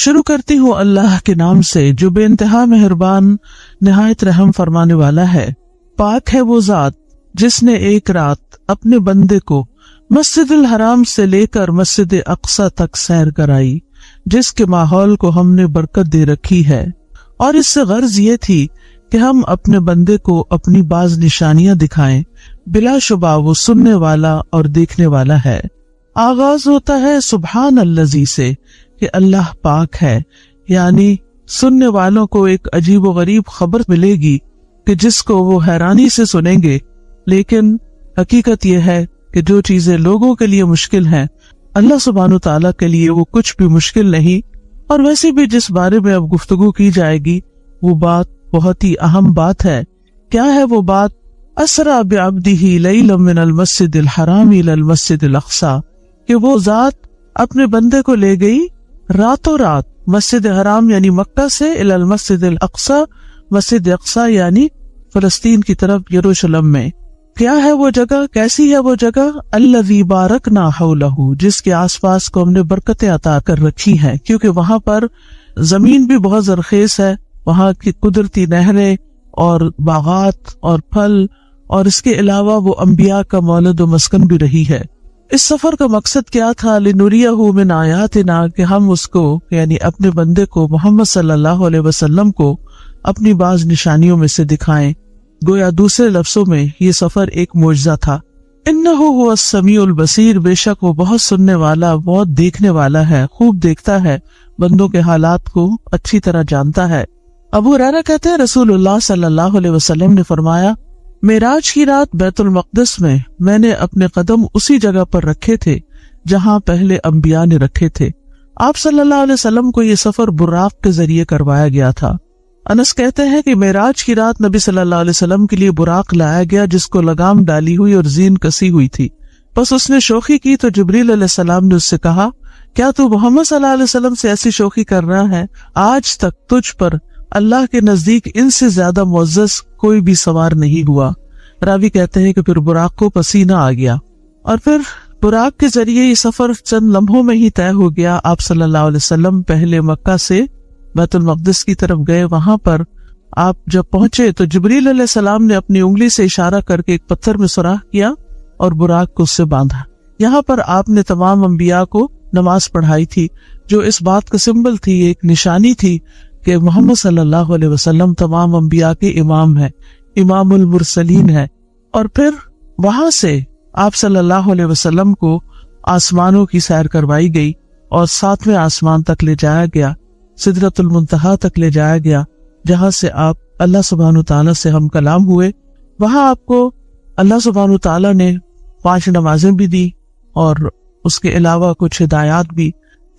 شروع کرتی ہوں اللہ کے نام سے جو بے انتہا مہربان نہایت رحم فرمانے والا ہے۔ پاک ہے وہ ذات جس نے ایک رات اپنے بندے کو مسجد الحرام سے لے کر مسجد اقصی تک سیر کرائی، جس کے ماحول کو ہم نے برکت دے رکھی ہے، اور اس سے غرض یہ تھی کہ ہم اپنے بندے کو اپنی بعض نشانیاں دکھائیں۔ بلا شبہ وہ سننے والا اور دیکھنے والا ہے۔ آغاز ہوتا ہے سبحان الذی سے کہ اللہ پاک ہے، یعنی سننے والوں کو ایک عجیب و غریب خبر ملے گی کہ جس کو وہ حیرانی سے سنیں گے، لیکن حقیقت یہ ہے کہ جو چیزیں لوگوں کے لیے مشکل ہیں اللہ سبحانہ تعالیٰ کے لیے وہ کچھ بھی مشکل نہیں۔ اور ویسے بھی جس بارے میں اب گفتگو کی جائے گی وہ بات بہت ہی اہم بات ہے۔ کیا ہے وہ بات؟ اسرا بعبدہ لیلا من المسجد الحرام الی المسجد الاقصی، کہ وہ ذات اپنے بندے کو لے گئی راتوں رات مسجد حرام یعنی مکہ سے الی المسجد الاقصی، مسجد اقصی یعنی فلسطین کی طرف یروشلم میں۔ کیا ہے وہ جگہ؟ کیسی ہے وہ جگہ؟ الذی بارکنا حولہ، جس کے آس پاس کو ہم نے برکتیں عطا کر رکھی ہیں، کیونکہ وہاں پر زمین بھی بہت زرخیز ہے، وہاں کی قدرتی نہریں اور باغات اور پھل، اور اس کے علاوہ وہ انبیاء کا مولد و مسکن بھی رہی ہے۔ اس سفر کا مقصد کیا تھا؟ لنریہ من آیاتنا، کہ ہم اس کو یعنی اپنے بندے کو محمد صلی اللہ علیہ وسلم کو اپنی بعض نشانیوں میں سے دکھائیں۔ گویا دوسرے لفظوں میں یہ سفر ایک معجزہ تھا۔ انہ هو السمیع البصیر، بے شک وہ بہت سننے والا، بہت دیکھنے والا ہے، خوب دیکھتا ہے، بندوں کے حالات کو اچھی طرح جانتا ہے۔ ابو ہریرہ کہتے ہیں رسول اللہ صلی اللہ علیہ وسلم نے فرمایا، معراج کی رات بیت المقدس میں نے اپنے قدم اسی جگہ پر رکھے تھے جہاں پہلے انبیاء نے رکھے تھے۔ آپ صلی اللہ علیہ وسلم کو یہ سفر براق کے ذریعے کروایا گیا تھا۔ انس کہتے ہیں کہ معراج کی رات نبی صلی اللہ علیہ وسلم کے لیے براق لایا گیا جس کو لگام ڈالی ہوئی اور زین کسی ہوئی تھی۔ بس اس نے شوخی کی تو جبریل علیہ السلام نے اس سے کہا، کیا تو محمد صلی اللہ علیہ وسلم سے ایسی شوخی کر رہا ہے؟ آج تک تجھ پر اللہ کے نزدیک ان سے زیادہ معزز کوئی بھی سوار نہیں ہوا۔ راوی کہتے ہیں کہ پھر براق کو پسینہ آ گیا، اور پھر براق کے ذریعے یہ سفر چند لمحوں میں ہی طے ہو گیا۔ آپ صلی اللہ علیہ وسلم پہلے مکہ سے بیت المقدس کی طرف گئے۔ وہاں پر آپ جب پہنچے تو جبریل علیہ السلام نے اپنی انگلی سے اشارہ کر کے ایک پتھر میں سوراخ کیا اور براق کو اس سے باندھا۔ یہاں پر آپ نے تمام انبیاء کو نماز پڑھائی تھی، جو اس بات کا سمبل تھی، ایک نشانی تھی کہ محمد صلی اللہ علیہ وسلم تمام انبیاء کے امام ہے، امام المرسلین ہے۔ اور پھر وہاں سے آپ صلی اللہ علیہ وسلم کو آسمانوں کی سیر کروائی گئی اور 7ویں آسمان تک لے جایا گیا، سدرۃ المنتہا تک لے جایا گیا، جہاں سے آپ اللہ سبحانہ تعالیٰ سے ہم کلام ہوئے۔ وہاں آپ کو اللہ سبحانہ تعالیٰ نے 5 نمازیں بھی دی اور اس کے علاوہ کچھ ہدایات بھی۔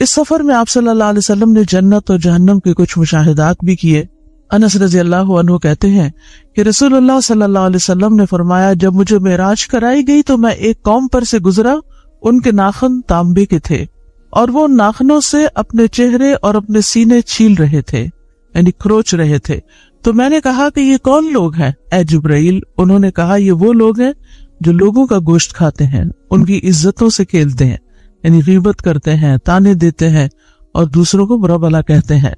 اس سفر میں آپ صلی اللہ علیہ وسلم نے جنت اور جہنم کے کچھ مشاہدات بھی کیے۔ انس رضی اللہ عنہ کہتے ہیں کہ رسول اللہ صلی اللہ علیہ وسلم نے فرمایا، جب مجھے معراج کرائی گئی تو میں ایک قوم پر سے گزرا، ان کے ناخن تانبے کے تھے اور وہ ناخنوں سے اپنے چہرے اور اپنے سینے چھیل رہے تھے، یعنی کھروچ رہے تھے۔ تو میں نے کہا کہ یہ کون لوگ ہیں اے جبرائیل؟ انہوں نے کہا یہ وہ لوگ ہیں جو لوگوں کا گوشت کھاتے ہیں، ان کی عزتوں سے کھیلتے ہیں، یعنی غیبت کرتے ہیں، تانے دیتے ہیں اور دوسروں کو برا بھلا کہتے ہیں۔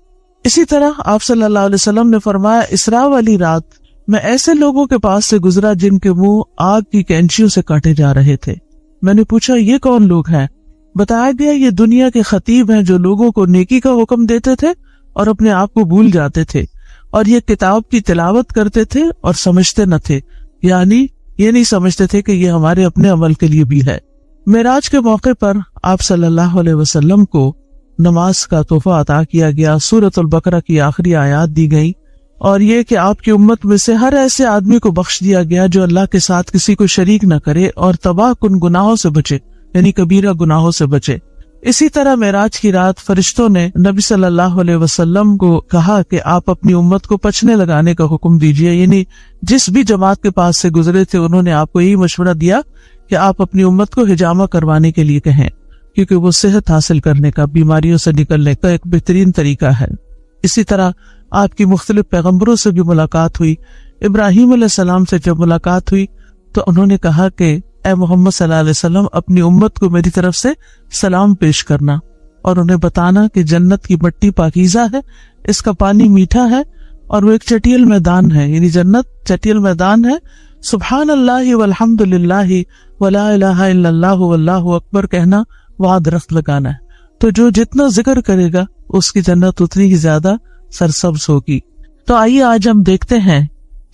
اسی طرح آپ صلی اللہ علیہ وسلم نے فرمایا، اسراء والی رات میں ایسے لوگوں کے پاس سے گزرا جن کے منہ آگ کی کینچیوں سے کاٹے جا رہے تھے۔ میں نے پوچھا یہ کون لوگ ہیں؟ بتایا گیا یہ دنیا کے خطیب ہیں جو لوگوں کو نیکی کا حکم دیتے تھے اور اپنے آپ کو بھول جاتے تھے، اور یہ کتاب کی تلاوت کرتے تھے اور سمجھتے نہ تھے، یعنی یہ نہیں سمجھتے تھے کہ یہ ہمارے اپنے عمل کے لیے بھی ہے۔ معراج کے موقع پر آپ صلی اللہ علیہ وسلم کو نماز کا تحفہ عطا کیا گیا۔ سورۃ البقرہ کی آخری آیات دی گئی، اور یہ کہ آپ کی امت میں سے ہر ایسے آدمی کو بخش دیا گیا جو اللہ کے ساتھ کسی کو شریک نہ کرے اور تباہ کن گناہوں سے بچے، یعنی کبیرہ گناہوں سے بچے۔ اسی طرح معراج کی رات فرشتوں نے نبی صلی اللہ علیہ وسلم کو کہا کہ آپ اپنی امت کو پچنے لگانے کا حکم دیجیے، یعنی جس بھی جماعت کے پاس سے گزرے تھے انہوں نے آپ کو یہی مشورہ دیا کہ آپ اپنی امت کو حجامہ کروانے کے لیے کہیں، کیونکہ وہ صحت حاصل کرنے کا، بیماریوں سے نکلنے کا ایک بہترین طریقہ ہے۔ اسی طرح آپ کی مختلف پیغمبروں سے بھی ملاقات ہوئی۔ ابراہیم علیہ السلام سے جب ملاقات ہوئی تو انہوں نے کہا کہ اے محمد صلی اللہ علیہ وسلم، اپنی امت کو میری طرف سے سلام پیش کرنا، اور انہیں بتانا کہ جنت کی مٹی پاکیزہ ہے، اس کا پانی میٹھا ہے اور وہ ایک چٹیل میدان ہے، یعنی جنت چٹیل میدان ہے. سبحان اللہ والحمد للہ ولا الہ الا اللہ واللہ اکبر کہنا، وہاں درخت لگانا ہے. تو جو جتنا ذکر کرے گا اس کی جنت اتنی ہی زیادہ سرسبز ہوگی. تو آئیے آج ہم دیکھتے ہیں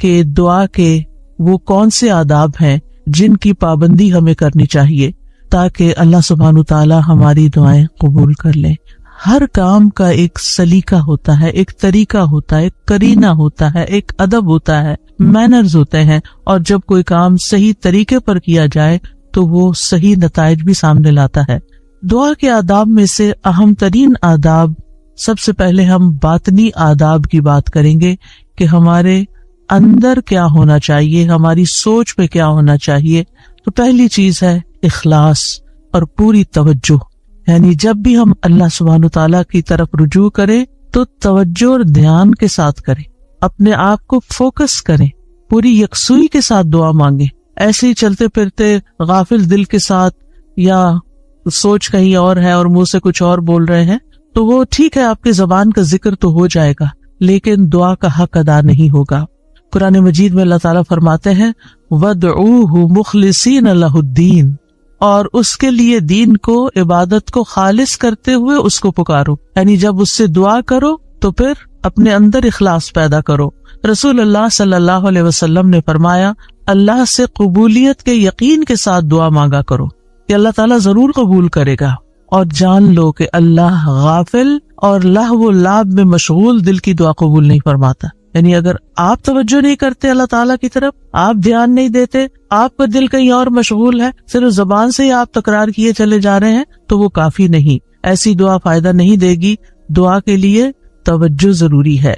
کہ دعا کے وہ کون سے آداب ہیں جن کی پابندی ہمیں کرنی چاہیے تاکہ اللہ سبحانہ وتعالی ہماری دعائیں قبول کر لے. ہر کام کا ایک سلیقہ ہوتا ہے، ایک طریقہ ہوتا ہے، ایک قرینہ ہوتا ہے، ایک ادب ہوتا ہے، مینرز ہوتے ہیں، اور جب کوئی کام صحیح طریقے پر کیا جائے تو وہ صحیح نتائج بھی سامنے لاتا ہے. دعا کے آداب میں سے اہم ترین آداب، سب سے پہلے ہم باطنی آداب کی بات کریں گے کہ ہمارے اندر کیا ہونا چاہیے، ہماری سوچ پہ کیا ہونا چاہیے. تو پہلی چیز ہے اخلاص اور پوری توجہ. یعنی جب بھی ہم اللہ سبحانہ تعالیٰ کی طرف رجوع کریں تو توجہ اور دھیان کے ساتھ کریں، اپنے آپ کو فوکس کریں، پوری یکسوئی کے ساتھ دعا مانگیں. ایسے ہی چلتے پھرتے غافل دل کے ساتھ یا سوچ کہیں اور ہے اور منہ سے کچھ اور بول رہے ہیں تو وہ ٹھیک ہے، آپ کے زبان کا ذکر تو ہو جائے گا لیکن دعا کا حق ادا نہیں ہوگا. قرآن مجید میں اللہ تعالیٰ فرماتے ہیں وَادْعُوهُ مُخْلِصِينَ لَهُ الدِّينَ، اور اس کے لیے دین کو، عبادت کو خالص کرتے ہوئے اس کو پکارو. یعنی جب اس سے دعا کرو تو پھر اپنے اندر اخلاص پیدا کرو. رسول اللہ صلی اللہ علیہ وسلم نے فرمایا اللہ سے قبولیت کے یقین کے ساتھ دعا مانگا کرو کہ اللہ تعالیٰ ضرور قبول کرے گا. اور جان لو کہ اللہ غافل اور لہو و لعب میں مشغول دل کی دعا قبول نہیں فرماتا. یعنی اگر آپ توجہ نہیں کرتے اللہ تعالیٰ کی طرف، آپ دھیان نہیں دیتے، آپ کا دل کہیں اور مشغول ہے، صرف زبان سے ہی آپ تکرار کیے چلے جا رہے ہیں تو وہ کافی نہیں. ایسی دعا فائدہ نہیں دے گی. دعا کے لیے توجہ ضروری ہے.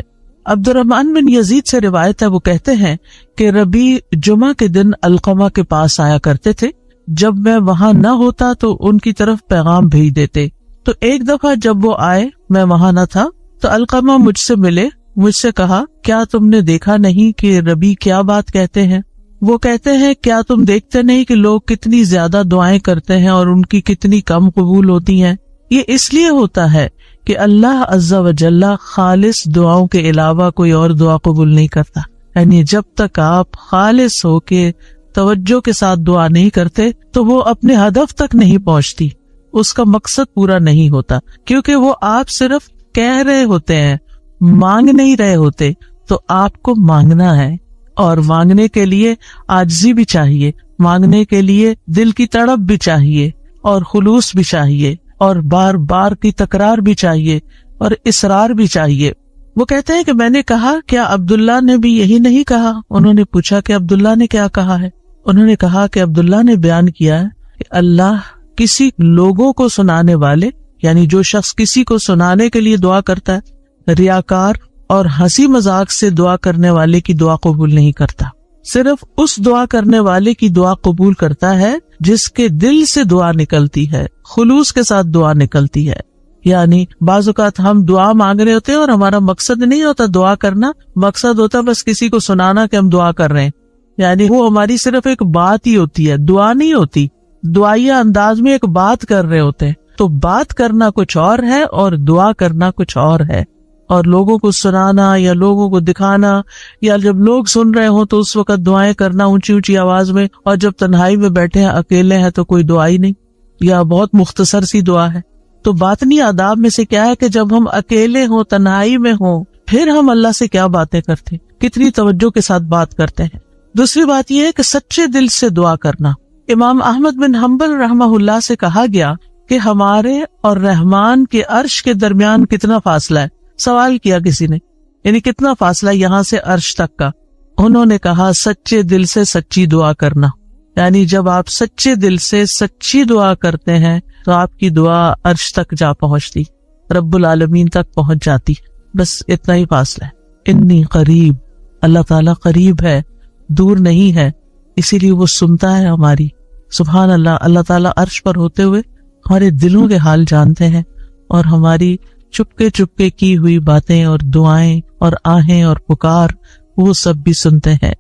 عبد الرحمن بن یزید سے روایت ہے، وہ کہتے ہیں کہ ربیع جمعہ کے دن علقمہ کے پاس آیا کرتے تھے. جب میں وہاں نہ ہوتا تو ان کی طرف پیغام بھیج دیتے. تو ایک دفعہ جب وہ آئے، میں وہاں نہ تھا، تو علقمہ مجھ سے ملے. مجھ سے کہا کیا تم نے دیکھا نہیں کہ ربیع کیا بات کہتے ہیں؟ وہ کہتے ہیں کیا تم دیکھتے نہیں کہ لوگ کتنی زیادہ دعائیں کرتے ہیں اور ان کی کتنی کم قبول ہوتی ہیں؟ یہ اس لیے ہوتا ہے کہ اللہ عز و جل خالص دعاؤں کے علاوہ کوئی اور دعا قبول نہیں کرتا. یعنی جب تک آپ خالص ہو کے توجہ کے ساتھ دعا نہیں کرتے تو وہ اپنے ہدف تک نہیں پہنچتی، اس کا مقصد پورا نہیں ہوتا، کیونکہ وہ آپ صرف کہہ رہے ہوتے ہیں، مانگ نہیں رہے ہوتے. تو آپ کو مانگنا ہے، اور مانگنے کے لیے عاجزی بھی چاہیے، مانگنے کے لیے دل کی تڑپ بھی چاہیے اور خلوص بھی چاہیے اور بار بار کی تکرار بھی چاہیے اور اصرار بھی چاہیے. وہ کہتے ہیں کہ میں نے کہا کیا عبداللہ نے بھی یہی نہیں کہا؟ انہوں نے پوچھا کہ عبداللہ نے کیا کہا ہے؟ انہوں نے کہا کہ عبداللہ نے بیان کیا ہے کہ اللہ کسی لوگوں کو سنانے والے، یعنی جو شخص کسی کو سنانے کے لیے دعا کرتا ہے، ریاکار اور ہنسی مذاق سے دعا کرنے والے کی دعا قبول نہیں کرتا. صرف اس دعا کرنے والے کی دعا قبول کرتا ہے جس کے دل سے دعا نکلتی ہے، خلوص کے ساتھ دعا نکلتی ہے. یعنی بعض اوقات ہم دعا مانگ رہے ہوتے ہیں اور ہمارا مقصد نہیں ہوتا دعا کرنا، مقصد ہوتا بس کسی کو سنانا کہ ہم دعا کر رہے ہیں. یعنی وہ ہماری صرف ایک بات ہی ہوتی ہے، دعا نہیں ہوتی. دعائیہ انداز میں ایک بات کر رہے ہوتے ہیں. تو بات کرنا کچھ اور ہے اور دعا کرنا کچھ اور ہے. اور لوگوں کو سنانا یا لوگوں کو دکھانا، یا جب لوگ سن رہے ہوں تو اس وقت دعائیں کرنا اونچی اونچی آواز میں، اور جب تنہائی میں بیٹھے ہیں، اکیلے ہیں، تو کوئی دعا ہی نہیں یا بہت مختصر سی دعا ہے. تو باطنی آداب میں سے کیا ہے کہ جب ہم اکیلے ہوں، تنہائی میں ہوں، پھر ہم اللہ سے کیا باتیں کرتے ہیں، کتنی توجہ کے ساتھ بات کرتے ہیں. دوسری بات یہ ہے کہ سچے دل سے دعا کرنا. امام احمد بن حنبل رحمہ اللہ سے کہا گیا کہ ہمارے اور رحمان کے عرش کے درمیان کتنا فاصلہ ہے؟ سوال کیا کسی نے، یعنی کتنا فاصلہ یہاں سے عرش تک کا؟ انہوں نے کہا سچے دل سے سچی دعا کرنا. یعنی جب آپ سچے دل سے سچی دعا کرتے ہیں تو آپ کی دعا عرش تک جا پہنچتی، رب العالمین تک پہنچ جاتی. بس اتنا ہی فاصلہ ہے. انی قریب، اللہ تعالیٰ قریب ہے، دور نہیں ہے، اسی لیے وہ سنتا ہے ہماری. سبحان اللہ. اللہ تعالیٰ عرش پر ہوتے ہوئے ہمارے دلوں کے حال جانتے ہیں اور ہماری چپکے چپکے کی ہوئی باتیں اور دعائیں اور آہیں اور پکار وہ سب بھی سنتے ہیں.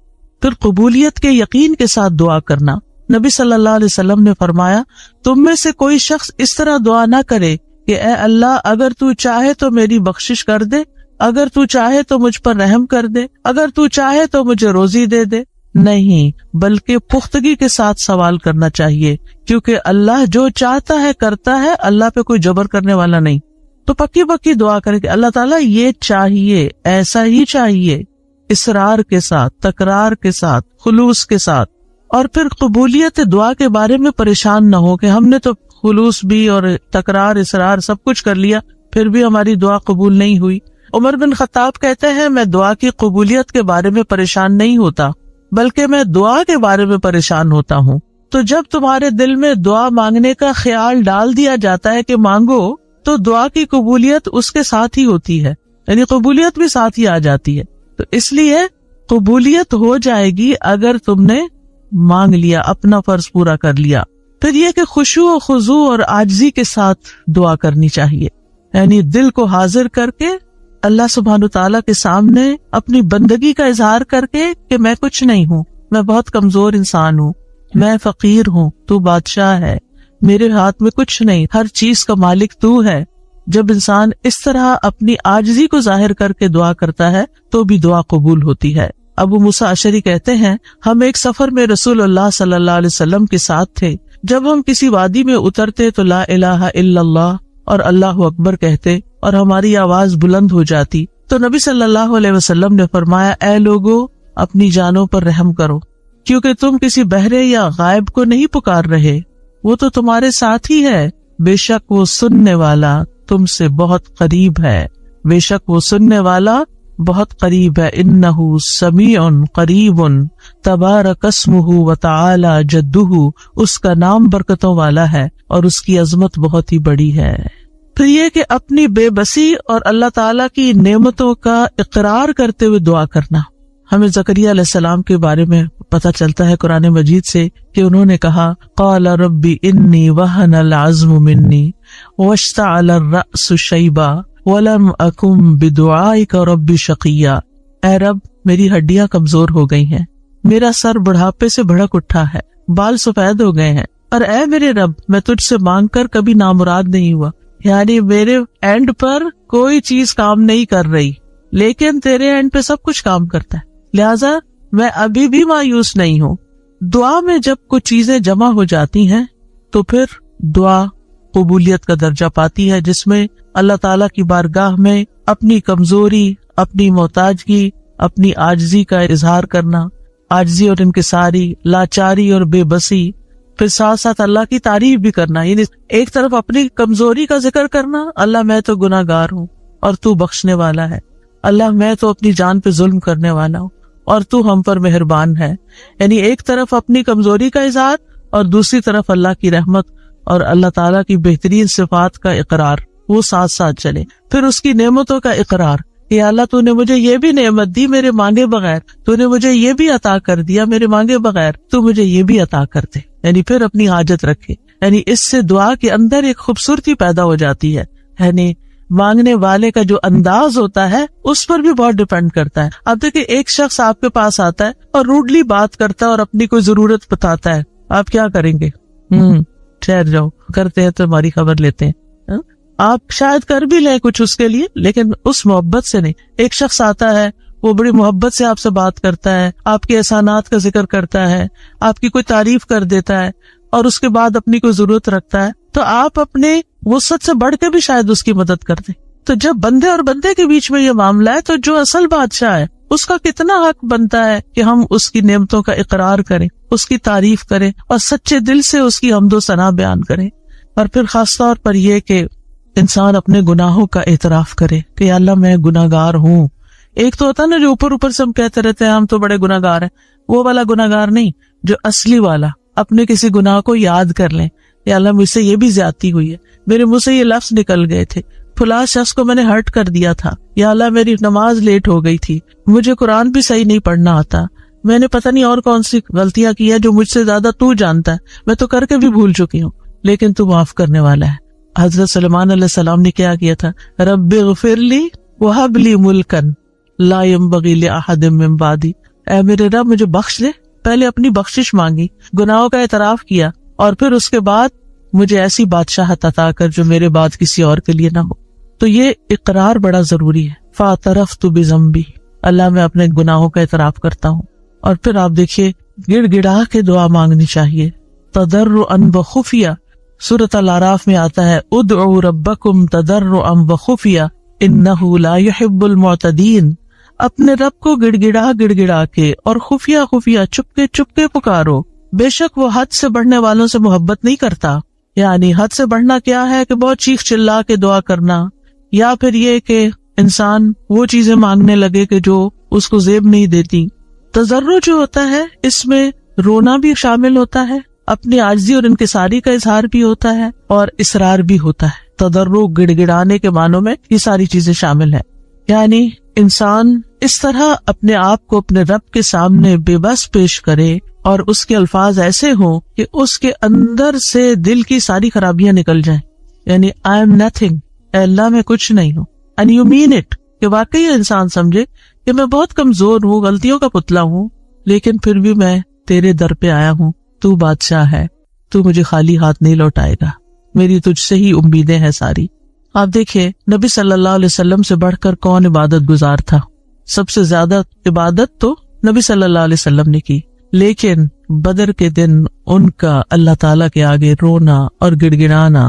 پھر قبولیت کے یقین کے ساتھ دعا کرنا. نبی صلی اللہ علیہ وسلم نے فرمایا تم میں سے کوئی شخص اس طرح دعا نہ کرے کہ اے اللہ اگر تو چاہے تو میری بخشش کر دے، اگر تو چاہے تو مجھ پر رحم کر دے، اگر تو چاہے تو مجھے روزی دے دے. نہیں، بلکہ پختگی کے ساتھ سوال کرنا چاہیے، کیونکہ اللہ جو چاہتا ہے کرتا ہے، اللہ پہ کوئی جبر کرنے والا نہیں. تو پکی پکی دعا کرے کہ اللہ تعالیٰ یہ چاہیے، ایسا ہی چاہیے، اصرار کے ساتھ، تکرار کے ساتھ، خلوص کے ساتھ. اور پھر قبولیت دعا کے بارے میں پریشان نہ ہو کہ ہم نے تو خلوص بھی اور تکرار، اصرار سب کچھ کر لیا، پھر بھی ہماری دعا قبول نہیں ہوئی. عمر بن خطاب کہتے ہیں میں دعا کی قبولیت کے بارے میں پریشان نہیں ہوتا، بلکہ میں دعا کے بارے میں پریشان ہوتا ہوں. تو جب تمہارے دل میں دعا مانگنے کا خیال ڈال دیا جاتا ہے کہ مانگو، تو دعا کی قبولیت اس کے ساتھ ہی ہوتی ہے، یعنی قبولیت بھی ساتھ ہی آ جاتی ہے. تو اس لیے قبولیت ہو جائے گی اگر تم نے مانگ لیا، اپنا فرض پورا کر لیا. پھر یہ کہ خشوع و خضوع اور عاجزی کے ساتھ دعا کرنی چاہیے، یعنی دل کو حاضر کر کے اللہ سبحانہ تعالیٰ کے سامنے اپنی بندگی کا اظہار کر کے کہ میں کچھ نہیں ہوں، میں بہت کمزور انسان ہوں، میں فقیر ہوں، تو بادشاہ ہے، میرے ہاتھ میں کچھ نہیں، ہر چیز کا مالک تو ہے. جب انسان اس طرح اپنی عاجزی کو ظاہر کر کے دعا کرتا ہے تو بھی دعا قبول ہوتی ہے. ابو موسیٰ اشعری کہتے ہیں ہم ایک سفر میں رسول اللہ صلی اللہ علیہ وسلم کے ساتھ تھے. جب ہم کسی وادی میں اترتے تو لا الہ الا اللہ اور اللہ اکبر کہتے اور ہماری آواز بلند ہو جاتی تو نبی صلی اللہ علیہ وسلم نے فرمایا اے لوگو اپنی جانوں پر رحم کرو، کیونکہ تم کسی بہرے یا غائب کو نہیں پکار رہے، وہ تو تمہارے ساتھ ہی ہے، بے شک وہ سننے والا تم سے بہت قریب ہے، بے شک وہ سننے والا بہت قریب ہے. انہ سمیع قریب تبارک اسمہ وتعالی جدہ، اس کا نام برکتوں والا ہے اور اس کی عظمت بہت ہی بڑی ہے. پھر یہ کہ اپنی بے بسی اور اللہ تعالیٰ کی نعمتوں کا اقرار کرتے ہوئے دعا کرنا. ہمیں زکریا علیہ السلام کے بارے میں پتہ چلتا ہے قرآن مجید سے کہ انہوں نے کہا قال ربی انی وہن العظم منی واشتعل الرأس شیبا ولم اکن بدعائک رب شقیا. اے رب میری ہڈیاں کمزور ہو گئی ہیں، میرا سر بڑھاپے سے بھڑک اٹھا ہے، بال سفید ہو گئے ہیں، اور اے میرے رب میں تجھ سے مانگ کر کبھی نامراد نہیں ہوا، یعنی میرے اینڈ پر کوئی چیز کام نہیں کر رہی، لیکن تیرے اینڈ پہ سب کچھ کام کرتا ہے، لہٰذا میں ابھی بھی مایوس نہیں ہوں. دعا میں جب کچھ چیزیں جمع ہو جاتی ہیں تو پھر دعا قبولیت کا درجہ پاتی ہے، جس میں اللہ تعالیٰ کی بارگاہ میں اپنی کمزوری، اپنی محتاجگی، اپنی عاجزی کا اظہار کرنا، عاجزی اور انکساری، لاچاری اور بے بسی، پھر ساتھ ساتھ اللہ کی تعریف بھی کرنا. یعنی ایک طرف اپنی کمزوری کا ذکر کرنا، اللہ میں تو گناہ گار ہوں اور تو بخشنے والا ہے، اللہ میں تو اپنی جان پہ ظلم کرنے والا ہوں اور تو ہم پر مہربان ہے. یعنی ایک طرف اپنی کمزوری کا اظہار اور دوسری طرف اللہ کی رحمت اور اللہ تعالیٰ کی بہترین صفات کا اقرار، وہ ساتھ ساتھ چلے. پھر اس کی نعمتوں کا اقرار کہ اللہ تو نے مجھے یہ بھی نعمت دی میرے مانگے بغیر، تو نے مجھے یہ بھی عطا کر دیا میرے مانگے بغیر، تو مجھے یہ بھی عطا کر دے. یعنی پھر اپنی حاجت رکھے. یعنی اس سے دعا کے اندر ایک خوبصورتی پیدا ہو جاتی ہے. یعنی مانگنے والے کا جو انداز ہوتا ہے اس پر بھی بہت ڈیپینڈ کرتا ہے. اب دیکھیں ایک شخص آپ کے پاس آتا ہے اور روڈلی بات کرتا ہے اور اپنی کوئی ضرورت بتاتا ہے، آپ کیا کریں گے؟ ٹھہر جاؤ، کرتے ہیں تو ہماری خبر لیتے ہیں. آپ شاید کر بھی لیں کچھ اس کے لیے، لیکن اس محبت سے نہیں. ایک شخص آتا ہے، وہ بڑی محبت سے آپ سے بات کرتا ہے، آپ کے احسانات کا ذکر کرتا ہے، آپ کی کوئی تعریف کر دیتا ہے اور اس کے بعد اپنی کوئی ضرورت رکھتا ہے، تو آپ اپنے وسعت سے بڑھ کے بھی شاید اس کی مدد کر دیں. تو جب بندے اور بندے کے بیچ میں یہ معاملہ ہے تو جو اصل بادشاہ ہے اس کا کتنا حق بنتا ہے کہ ہم اس کی نعمتوں کا اقرار کریں، اس کی تعریف کریں اور سچے دل سے اس کی حمد و ثنا بیان کریں. اور پھر خاص طور پر یہ کہ انسان اپنے گناہوں کا اعتراف کرے کہ یا اللہ میں گناہ گار ہوں. ایک تو ہوتا ہے نا جو اوپر اوپر سے ہم کہتے رہتے ہیں ہم تو بڑے گناہ گار ہیں، وہ والا گناہ گار نہیں، جو اصلی والا اپنے کسی گناہ کو یاد کر لیں، یا اللہ مجھ سے یہ بھی زیادتی ہوئی ہے، میرے منہ سے یہ لفظ نکل گئے تھے، فلاں شخص کو میں نے ہرٹ کر دیا تھا، یا اللہ میری نماز لیٹ ہو گئی تھی، مجھے قرآن بھی صحیح نہیں پڑھنا آتا، میں نے پتہ نہیں اور کون سی غلطیاں کی ہے جو مجھ سے زیادہ تو جانتا ہے، میں تو کر کے بھی بھول چکی ہوں، لیکن تو معاف کرنے والا ہے. حضرت سلیمان علیہ السلام نے کیا کیا تھا؟ رب اغفر لی وہب لی ملکن لا ينبغی لأحد من بعدی، اے میرے رب مجھے بخش دے. پہلے اپنی بخشش مانگی، گناہوں کا اعتراف کیا، اور پھر اس کے بعد مجھے ایسی بادشاہت عطا کر جو میرے بعد کسی اور کے لیے نہ ہو. تو یہ اقرار بڑا ضروری ہے. فاعترفت بذنبی، اللہ میں اپنے گناہوں کا اعتراف کرتا ہوں. اور پھر آپ دیکھیے گڑ گڑا کے دعا مانگنی چاہیے، تضرعا وخفیہ. سورۃ الاعراف میں آتا ہے ادعوا ربکم تضرعا وخفیہ انہ لا یحب المعتدین. اپنے رب کو گڑ گڑا کے اور خفیہ خفیہ چپ کے پکارو، بے شک وہ حد سے بڑھنے والوں سے محبت نہیں کرتا. یعنی حد سے بڑھنا کیا ہے کہ بہت چیخ چلا کے دعا کرنا، یا پھر یہ کہ انسان وہ چیزیں مانگنے لگے کہ جو اس کو زیب نہیں دیتی. تضرع جو ہوتا ہے اس میں رونا بھی شامل ہوتا ہے، اپنی عاجزی اور انکساری کا اظہار بھی ہوتا ہے، اور اصرار بھی ہوتا ہے. تضرع گڑ گڑانے کے معنوں میں یہ ساری چیزیں شامل ہیں. یعنی انسان اس طرح اپنے آپ کو اپنے رب کے سامنے بے بس پیش کرے اور اس کے الفاظ ایسے ہوں کہ اس کے اندر سے دل کی ساری خرابیاں نکل جائیں. یعنی I am nothing، اے اللہ میں کچھ نہیں ہوں. And you mean it، کہ واقعی انسان سمجھے کہ میں بہت کمزور ہوں، غلطیوں کا پتلا ہوں، لیکن پھر بھی میں تیرے در پہ آیا ہوں. تو بادشاہ ہے، تو مجھے خالی ہاتھ نہیں لوٹائے گا، میری تجھ سے ہی امیدیں ہیں ساری. آپ دیکھیں نبی صلی اللہ علیہ وسلم سے بڑھ کر کون عبادت گزار تھا؟ سب سے زیادہ عبادت تو نبی صلی اللہ علیہ وسلم نے کی، لیکن بدر کے دن ان کا اللہ تعالیٰ کے آگے رونا اور گڑ گڑانا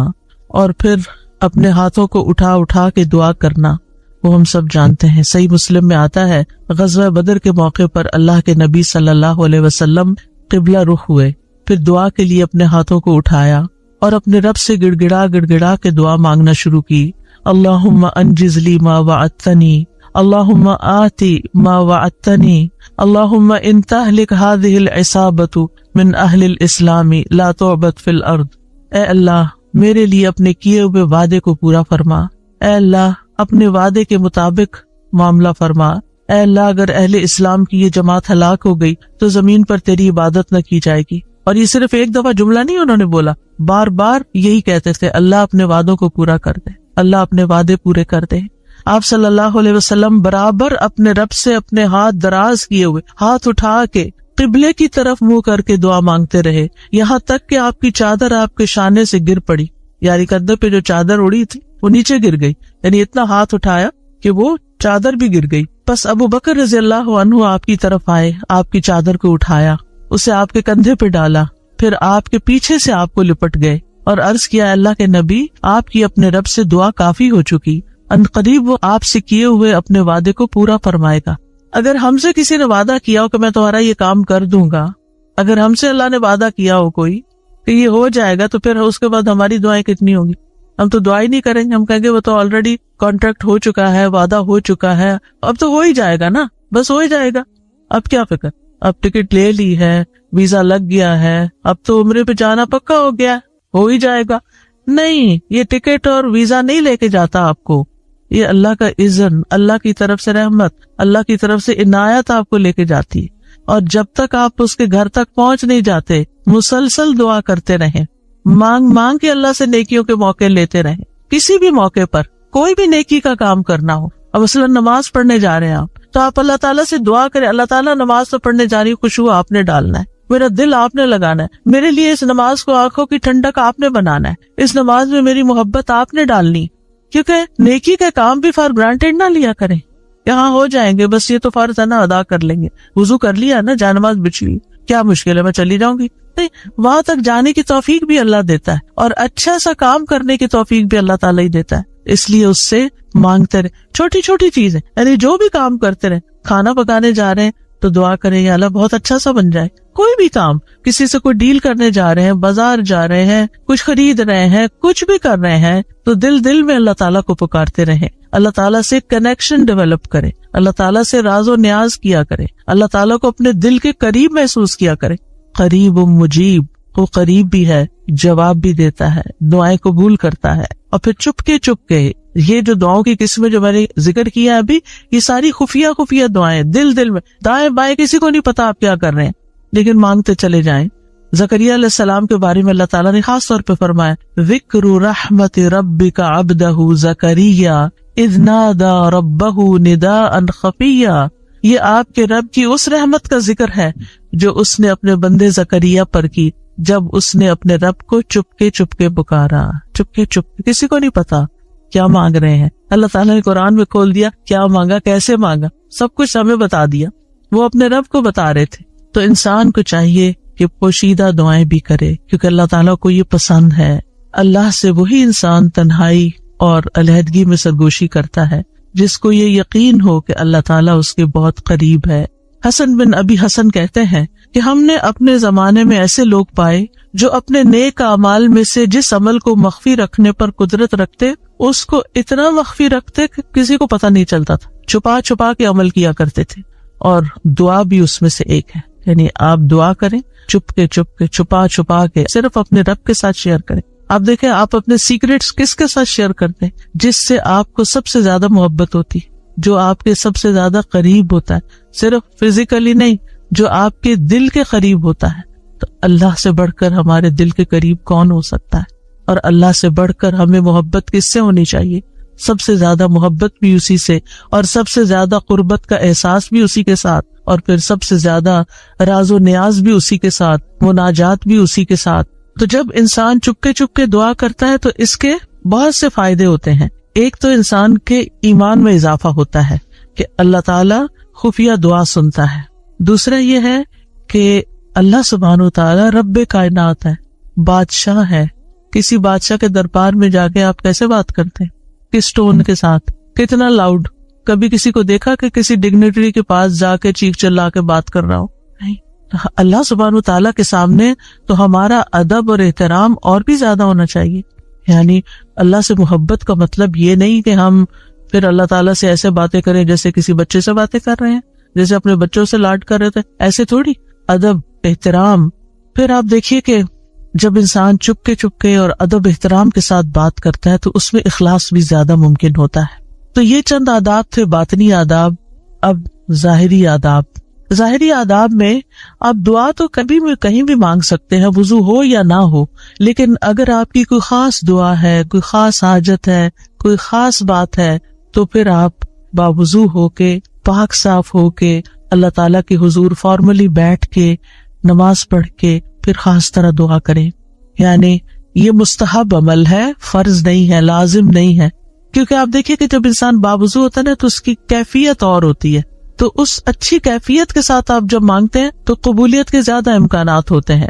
اور پھر اپنے ہاتھوں کو اٹھا کے دعا کرنا وہ ہم سب جانتے ہیں. صحیح مسلم میں آتا ہے غزوہ بدر کے موقع پر اللہ کے نبی صلی اللہ علیہ وسلم قبلہ رخ ہوئے، پھر دعا کے لیے اپنے ہاتھوں کو اٹھایا اور اپنے رب سے گڑ گڑا کے دعا مانگنا شروع کی. اللہم انجز لی ما وعدتنی، اللہم آتی ما وعدتنی، اللہم ان تہلک ہذہ العصابۃ من اہل الاسلام لا تعبد فی الارض. اے اللہ میرے لیے اپنے کیے ہوئے وعدے کو پورا فرما، اے اللہ اپنے وعدے کے مطابق معاملہ فرما. اے اللہ اگر اہل اسلام کی یہ جماعت ہلاک ہو گئی تو زمین پر تیری عبادت نہ کی جائے گی. اور یہ صرف ایک دفعہ جملہ نہیں انہوں نے بولا، بار بار یہی کہتے تھے اللہ اپنے وعدوں کو پورا کر دے، اللہ اپنے وعدے پورے کر دے. آپ صلی اللہ علیہ وسلم برابر اپنے رب سے اپنے ہاتھ دراز کیے ہوئے، ہاتھ اٹھا کے قبلے کی طرف منہ کر کے دعا مانگتے رہے، یہاں تک کہ آپ کی چادر آپ کے شانے سے گر پڑی. یعنی کندھے پہ جو چادر اڑی تھی وہ نیچے گر گئی، یعنی اتنا ہاتھ اٹھایا کہ وہ چادر بھی گر گئی. بس ابو بکر رضی اللہ عنہ آپ کی طرف آئے، آپ کی چادر کو اٹھایا، اسے آپ کے کندھے پہ ڈالا، پھر آپ کے پیچھے سے آپ کو لپٹ گئے اور عرض کیا اللہ کے نبی آپ کی اپنے رب سے دعا کافی ہو چکی، ان قریب وہ آپ سے کیے ہوئے اپنے وعدے کو پورا فرمائے گا. اگر ہم سے کسی نے وعدہ کیا ہو کہ میں تمہارا یہ کام کر دوں گا، اگر ہم سے اللہ نے وعدہ کیا ہو کوئی کہ یہ ہو جائے گا، تو پھر اس کے بعد ہماری دعائیں کتنی ہوگی؟ ہم تو دعا ہی نہیں کریں گے، ہم کہیں گے وہ تو آلریڈی کانٹریکٹ ہو چکا ہے، وعدہ ہو چکا ہے، اب تو ہو ہی جائے گا نا، بس ہو ہی جائے گا، اب کیا فکر، اب ٹکٹ لے لی ہے، ویزا لگ گیا ہے، اب تو عمرے پہ جانا پکا ہو گیا، ہو ہی جائے گا. نہیں، یہ ٹکٹ اور ویزا نہیں لے کے جاتا آپ کو، یہ اللہ کا اذن، اللہ کی طرف سے رحمت، اللہ کی طرف سے عنایت آپ کو لے کے جاتی ہے. اور جب تک آپ اس کے گھر تک پہنچ نہیں جاتے مسلسل دعا کرتے رہیں، مانگ کے اللہ سے نیکیوں کے موقع لیتے رہیں. کسی بھی موقع پر کوئی بھی نیکی کا کام کرنا ہو، اب مثلا نماز پڑھنے جا رہے ہیں آپ، تو آپ اللہ تعالیٰ سے دعا کریں، اللہ تعالیٰ نماز تو پڑھنے جا رہی، خشوع آپ نے ڈالنا ہے، میرا دل آپ نے لگانا ہے، میرے لیے اس نماز کو آنکھوں کی ٹھنڈک آپ نے بنانا ہے، اس نماز میں میری محبت آپ نے ڈالنی. کیونکہ نیکی کا کام بھی فار گرانٹیڈ نہ لیا کریں، یہاں ہو جائیں گے، بس یہ تو فرض ہے نا، ادا کر لیں گے، وضو کر لیا نا، جانماز بچھی، کیا مشکل ہے، میں چلی جاؤں گی. نہیں، وہاں تک جانے کی توفیق بھی اللہ دیتا ہے، اور اچھا سا کام کرنے کی توفیق بھی اللہ تعالیٰ ہی دیتا ہے. اس لیے اس سے مانگتے رہے، چھوٹی چھوٹی چیزیں، یعنی جو بھی کام کرتے رہے. کھانا پکانے جا رہے ہیں تو دعا کریں یا اللہ بہت اچھا سا بن جائے. کوئی بھی کام، کسی سے کوئی ڈیل کرنے جا رہے ہیں، بازار جا رہے ہیں، کچھ خرید رہے ہیں، کچھ بھی کر رہے ہیں، تو دل میں اللہ تعالیٰ کو پکارتے رہیں، اللہ تعالیٰ سے کنیکشن ڈیولپ کریں، اللہ تعالیٰ سے راز و نیاز کیا کریں، اللہ تعالیٰ کو اپنے دل کے قریب محسوس کیا کریں. قریب مجیب، وہ قریب بھی ہے، جواب بھی دیتا ہے، دعائیں قبول کرتا ہے. اور پھر چپ کے یہ جو دعاؤں کی قسمیں جو میں نے ذکر کیا ابھی، یہ ساری خفیہ دعائیں، دل میں، دائیں بائیں کسی کو نہیں پتا آپ کیا کر رہے ہیں، لیکن مانگتے چلے جائیں. زکریا علیہ السلام کے بارے میں اللہ تعالیٰ نے خاص طور پہ فرمایا ذکر رحمت ربک عبدہ زکریا اذ نادى ربہ نداء خفیا. یہ آپ کے رب کی اس رحمت کا ذکر ہے جو اس نے اپنے بندے زکریا پر کی جب اس نے اپنے رب کو چپکے چپکے پکارا. چپکے چپکے, کسی کو نہیں پتا کیا مانگ رہے ہیں. اللہ تعالیٰ نے قرآن میں کھول دیا کیا مانگا, کیسے مانگا, سب کچھ ہمیں بتا دیا. وہ اپنے رب کو بتا رہے تھے. تو انسان کو چاہیے کہ پوشیدہ دعائیں بھی کرے, کیونکہ اللہ تعالیٰ کو یہ پسند ہے. اللہ سے وہی انسان تنہائی اور علیحدگی میں سرگوشی کرتا ہے جس کو یہ یقین ہو کہ اللہ تعالیٰ اس کے بہت قریب ہے. حسن بن ابی حسن کہتے ہیں کہ ہم نے اپنے زمانے میں ایسے لوگ پائے جو اپنے نیک اعمال میں سے جس عمل کو مخفی رکھنے پر قدرت رکھتے اس کو اتنا مخفی رکھتے کہ کسی کو پتہ نہیں چلتا تھا. چھپا چھپا کے عمل کیا کرتے تھے, اور دعا بھی اس میں سے ایک ہے. یعنی آپ دعا کریں چپ کے چھپا چھپا کے, صرف اپنے رب کے ساتھ شیئر کریں. آپ دیکھیں آپ اپنے سیکریٹس کس کے ساتھ شیئر کرتے ہیں؟ جس سے آپ کو سب سے زیادہ محبت ہوتی ہے, جو آپ کے سب سے زیادہ قریب ہوتا ہے, صرف فزیکلی نہیں, جو آپ کے دل کے قریب ہوتا ہے. تو اللہ سے بڑھ کر ہمارے دل کے قریب کون ہو سکتا ہے؟ اور اللہ سے بڑھ کر ہمیں محبت کس سے ہونی چاہیے؟ سب سے زیادہ محبت بھی اسی سے, اور سب سے زیادہ قربت کا احساس بھی اسی کے ساتھ, اور پھر سب سے زیادہ راز و نیاز بھی اسی کے ساتھ, مناجات بھی اسی کے ساتھ. تو جب انسان چپکے چپکے دعا کرتا ہے تو اس کے بہت سے فائدے ہوتے ہیں. ایک تو انسان کے ایمان میں اضافہ ہوتا ہے کہ اللہ تعالیٰ خفیہ دعا سنتا ہے. دوسرا یہ ہے کہ اللہ سبحانہ و تعالیٰ رب کائنات ہے, بادشاہ ہے. کسی بادشاہ کے دربار میں جا کے آپ کیسے بات کرتے ہیں؟ کس ٹون کے ساتھ, کتنا لاؤڈ. کبھی کسی کو دیکھا کہ کسی ڈگنیٹری کے پاس جا کے چیخ چلا کے بات کر رہا ہو؟ نہیں. اللہ سبحانہ و تعالیٰ کے سامنے تو ہمارا ادب اور احترام اور بھی زیادہ ہونا چاہیے. یعنی اللہ سے محبت کا مطلب یہ نہیں کہ ہم پھر اللہ تعالیٰ سے ایسے باتیں کریں جیسے کسی بچے سے باتیں کر رہے ہیں, جیسے اپنے بچوں سے لاڈ کر رہے تھے. ایسے تھوڑی. ادب, احترام. پھر آپ دیکھیے کہ جب انسان چپکے اور ادب احترام کے ساتھ بات کرتا ہے تو اس میں اخلاص بھی زیادہ ممکن ہوتا ہے. تو یہ چند آداب تھے, باطنی آداب. اب ظاہری آداب. ظاہری آداب میں آپ دعا تو کبھی بھی کہیں بھی مانگ سکتے ہیں, وضو ہو یا نہ ہو. لیکن اگر آپ کی کوئی خاص دعا ہے, کوئی خاص حاجت ہے, کوئی خاص بات ہے, تو پھر آپ باوضو ہو کے, پاک صاف ہو کے, اللہ تعالیٰ کے حضور فارملی بیٹھ کے نماز پڑھ کے پھر خاص طرح دعا کریں. یعنی یہ مستحب عمل ہے, فرض نہیں ہے, لازم نہیں ہے. کیونکہ آپ دیکھیے کہ جب انسان باوضو ہوتا ہے نا تو اس کی کیفیت اور ہوتی ہے. تو اس اچھی کیفیت کے ساتھ آپ جب مانگتے ہیں تو قبولیت کے زیادہ امکانات ہوتے ہیں.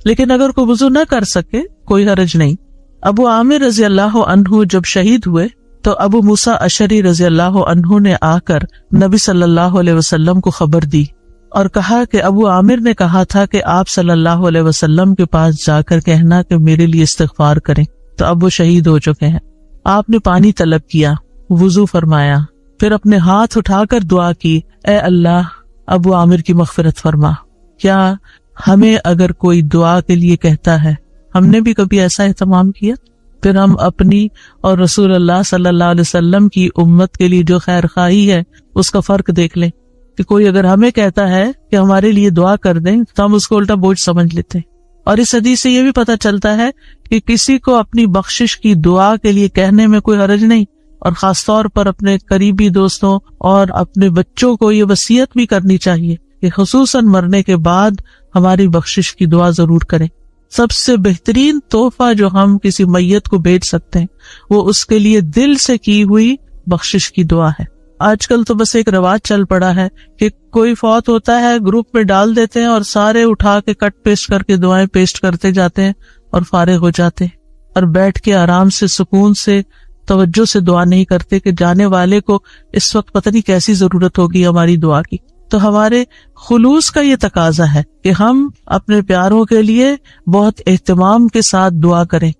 لیکن اگر کوئی وضو نہ کر سکے کوئی حرج نہیں. ابو عامر رضی اللہ عنہ جب شہید ہوئے تو ابو موسیٰ اشعری رضی اللہ عنہ نے آ کر نبی صلی اللہ علیہ وسلم کو خبر دی اور کہا کہ ابو عامر نے کہا تھا کہ آپ صلی اللہ علیہ وسلم کے پاس جا کر کہنا کہ میرے لیے استغفار کریں. تو اب وہ شہید ہو چکے ہیں. آپ نے پانی طلب کیا, وضو فرمایا, پھر اپنے ہاتھ اٹھا کر دعا کی, اے اللہ ابو عامر کی مغفرت فرما. کیا ہمیں اگر کوئی دعا کے لیے کہتا ہے, ہم نے بھی کبھی ایسا اہتمام کیا؟ پھر ہم اپنی اور رسول اللہ صلی اللہ علیہ وسلم کی امت کے لیے جو خیر خواہی ہے اس کا فرق دیکھ لیں کہ کوئی اگر ہمیں کہتا ہے کہ ہمارے لیے دعا کر دیں تو ہم اس کو الٹا بوجھ سمجھ لیتے ہیں. اور اس حدیث سے یہ بھی پتہ چلتا ہے کہ کسی کو اپنی بخشش کی دعا کے لیے کہنے میں کوئی حرج نہیں, اور خاص طور پر اپنے قریبی دوستوں اور اپنے بچوں کو یہ وصیت بھی کرنی چاہیے کہ خصوصاً مرنے کے بعد ہماری بخشش کی دعا ضرور کریں. سب سے بہترین تحفہ جو ہم کسی میت کو بھیج سکتے ہیں وہ اس کے لیے دل سے کی ہوئی بخشش کی دعا ہے. آج کل تو بس ایک رواج چل پڑا ہے کہ کوئی فوت ہوتا ہے گروپ میں ڈال دیتے ہیں اور سارے اٹھا کے کٹ پیسٹ کر کے دعائیں پیسٹ کرتے جاتے ہیں اور فارغ ہو جاتے ہیں, اور بیٹھ کے آرام سے سکون سے توجہ سے دعا نہیں کرتے کہ جانے والے کو اس وقت پتہ نہیں کیسی ضرورت ہوگی ہماری دعا کی. تو ہمارے خلوص کا یہ تقاضا ہے کہ ہم اپنے پیاروں کے لیے بہت اہتمام کے ساتھ دعا کریں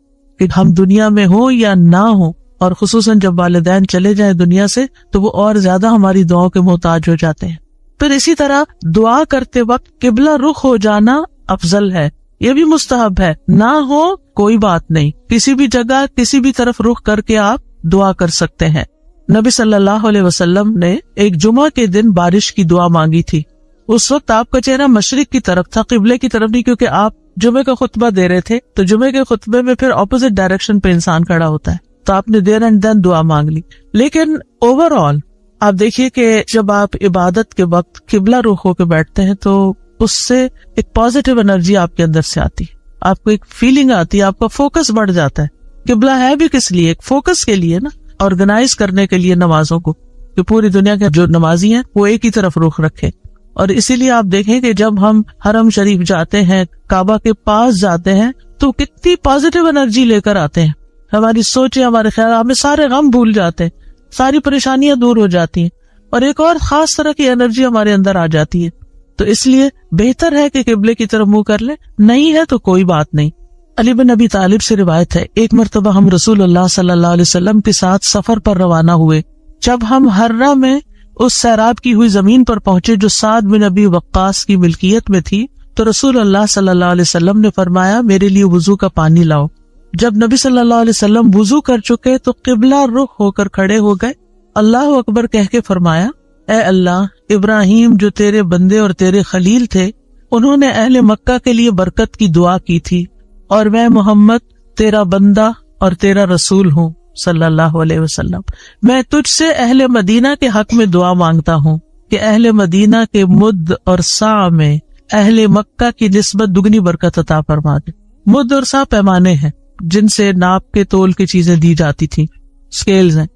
کہ ہم دنیا میں ہوں یا نہ ہوں, اور خصوصاً جب والدین چلے جائیں دنیا سے تو وہ اور زیادہ ہماری دعاؤں کے محتاج ہو جاتے ہیں. پھر اسی طرح دعا کرتے وقت قبلہ رخ ہو جانا افضل ہے, یہ بھی مستحب ہے. نہ ہو کوئی بات نہیں, کسی بھی جگہ کسی بھی طرف رخ کر کے آپ دعا کر سکتے ہیں. نبی صلی اللہ علیہ وسلم نے ایک جمعہ کے دن بارش کی دعا مانگی تھی. اس وقت آپ کا چہرہ مشرق کی طرف تھا, قبلے کی طرف نہیں, کیونکہ آپ جمعے کا خطبہ دے رہے تھے. تو جمعے کے خطبے میں پھر اپوزٹ ڈائریکشن پہ انسان کھڑا ہوتا ہے, تو آپ نے دیر اینڈ دین دعا مانگ لی. لیکن اوور آل آپ دیکھیے کہ جب آپ عبادت کے وقت قبلہ رخ ہو کے بیٹھتے ہیں تو اس سے ایک پازیٹیو انرجی آپ کے اندر سے آتی ہے, آپ کو ایک فیلنگ آتی ہے, آپ کا فوکس بڑھ جاتا ہے. قبلہ ہے بھی کس لیے؟ ایک فوکس کے لیے نا, آرگنائز کرنے کے لیے نمازوں کو, کہ پوری دنیا کے جو نمازی ہیں وہ ایک ہی طرف رخ رکھے. اور اسی لیے آپ دیکھیں کہ جب ہم حرم شریف جاتے ہیں, کعبہ کے پاس جاتے ہیں, تو کتنی پازیٹیو انرجی لے کر آتے ہیں. ہماری سوچیں, ہمارے خیال, ہمیں سارے غم بھول جاتے ہیں, ساری پریشانیاں دور ہو جاتی ہیں, اور ایک اور خاص طرح کی انرجی ہمارے اندر آ جاتی ہے. تو اس لیے بہتر ہے کہ قبلے کی طرف منہ کر لیں, نہیں ہے تو کوئی بات نہیں. علی بن ابی طالب سے روایت ہے, ایک مرتبہ ہم رسول اللہ صلی اللہ علیہ وسلم کے ساتھ سفر پر روانہ ہوئے. جب ہم ہرہ میں اس سیراب کی ہوئی زمین پر پہنچے جو سعد بن ابی وقاص کی ملکیت میں تھی, تو رسول اللہ صلی اللہ علیہ وسلم نے فرمایا, میرے لیے وضو کا پانی لاؤ. جب نبی صلی اللہ علیہ وسلم وضو کر چکے تو قبلہ رخ ہو کر کھڑے ہو گئے. اللہ اکبر کہہ کے فرمایا, اے اللہ, ابراہیم جو تیرے بندے اور تیرے خلیل تھے, انہوں نے اہل مکہ کے لیے برکت کی دعا کی تھی, اور میں محمد تیرا بندہ اور تیرا رسول ہوں صلی اللہ علیہ وسلم. میں تجھ سے اہل مدینہ کے حق میں دعا مانگتا ہوں کہ اہل مدینہ کے مد اور سا میں اہل مکہ کی نسبت دگنی برکت عطا فرما دے. مد اور سا پیمانے ہیں جن سے ناپ کے تول کی چیزیں دی جاتی تھی, اسکیلز ہیں.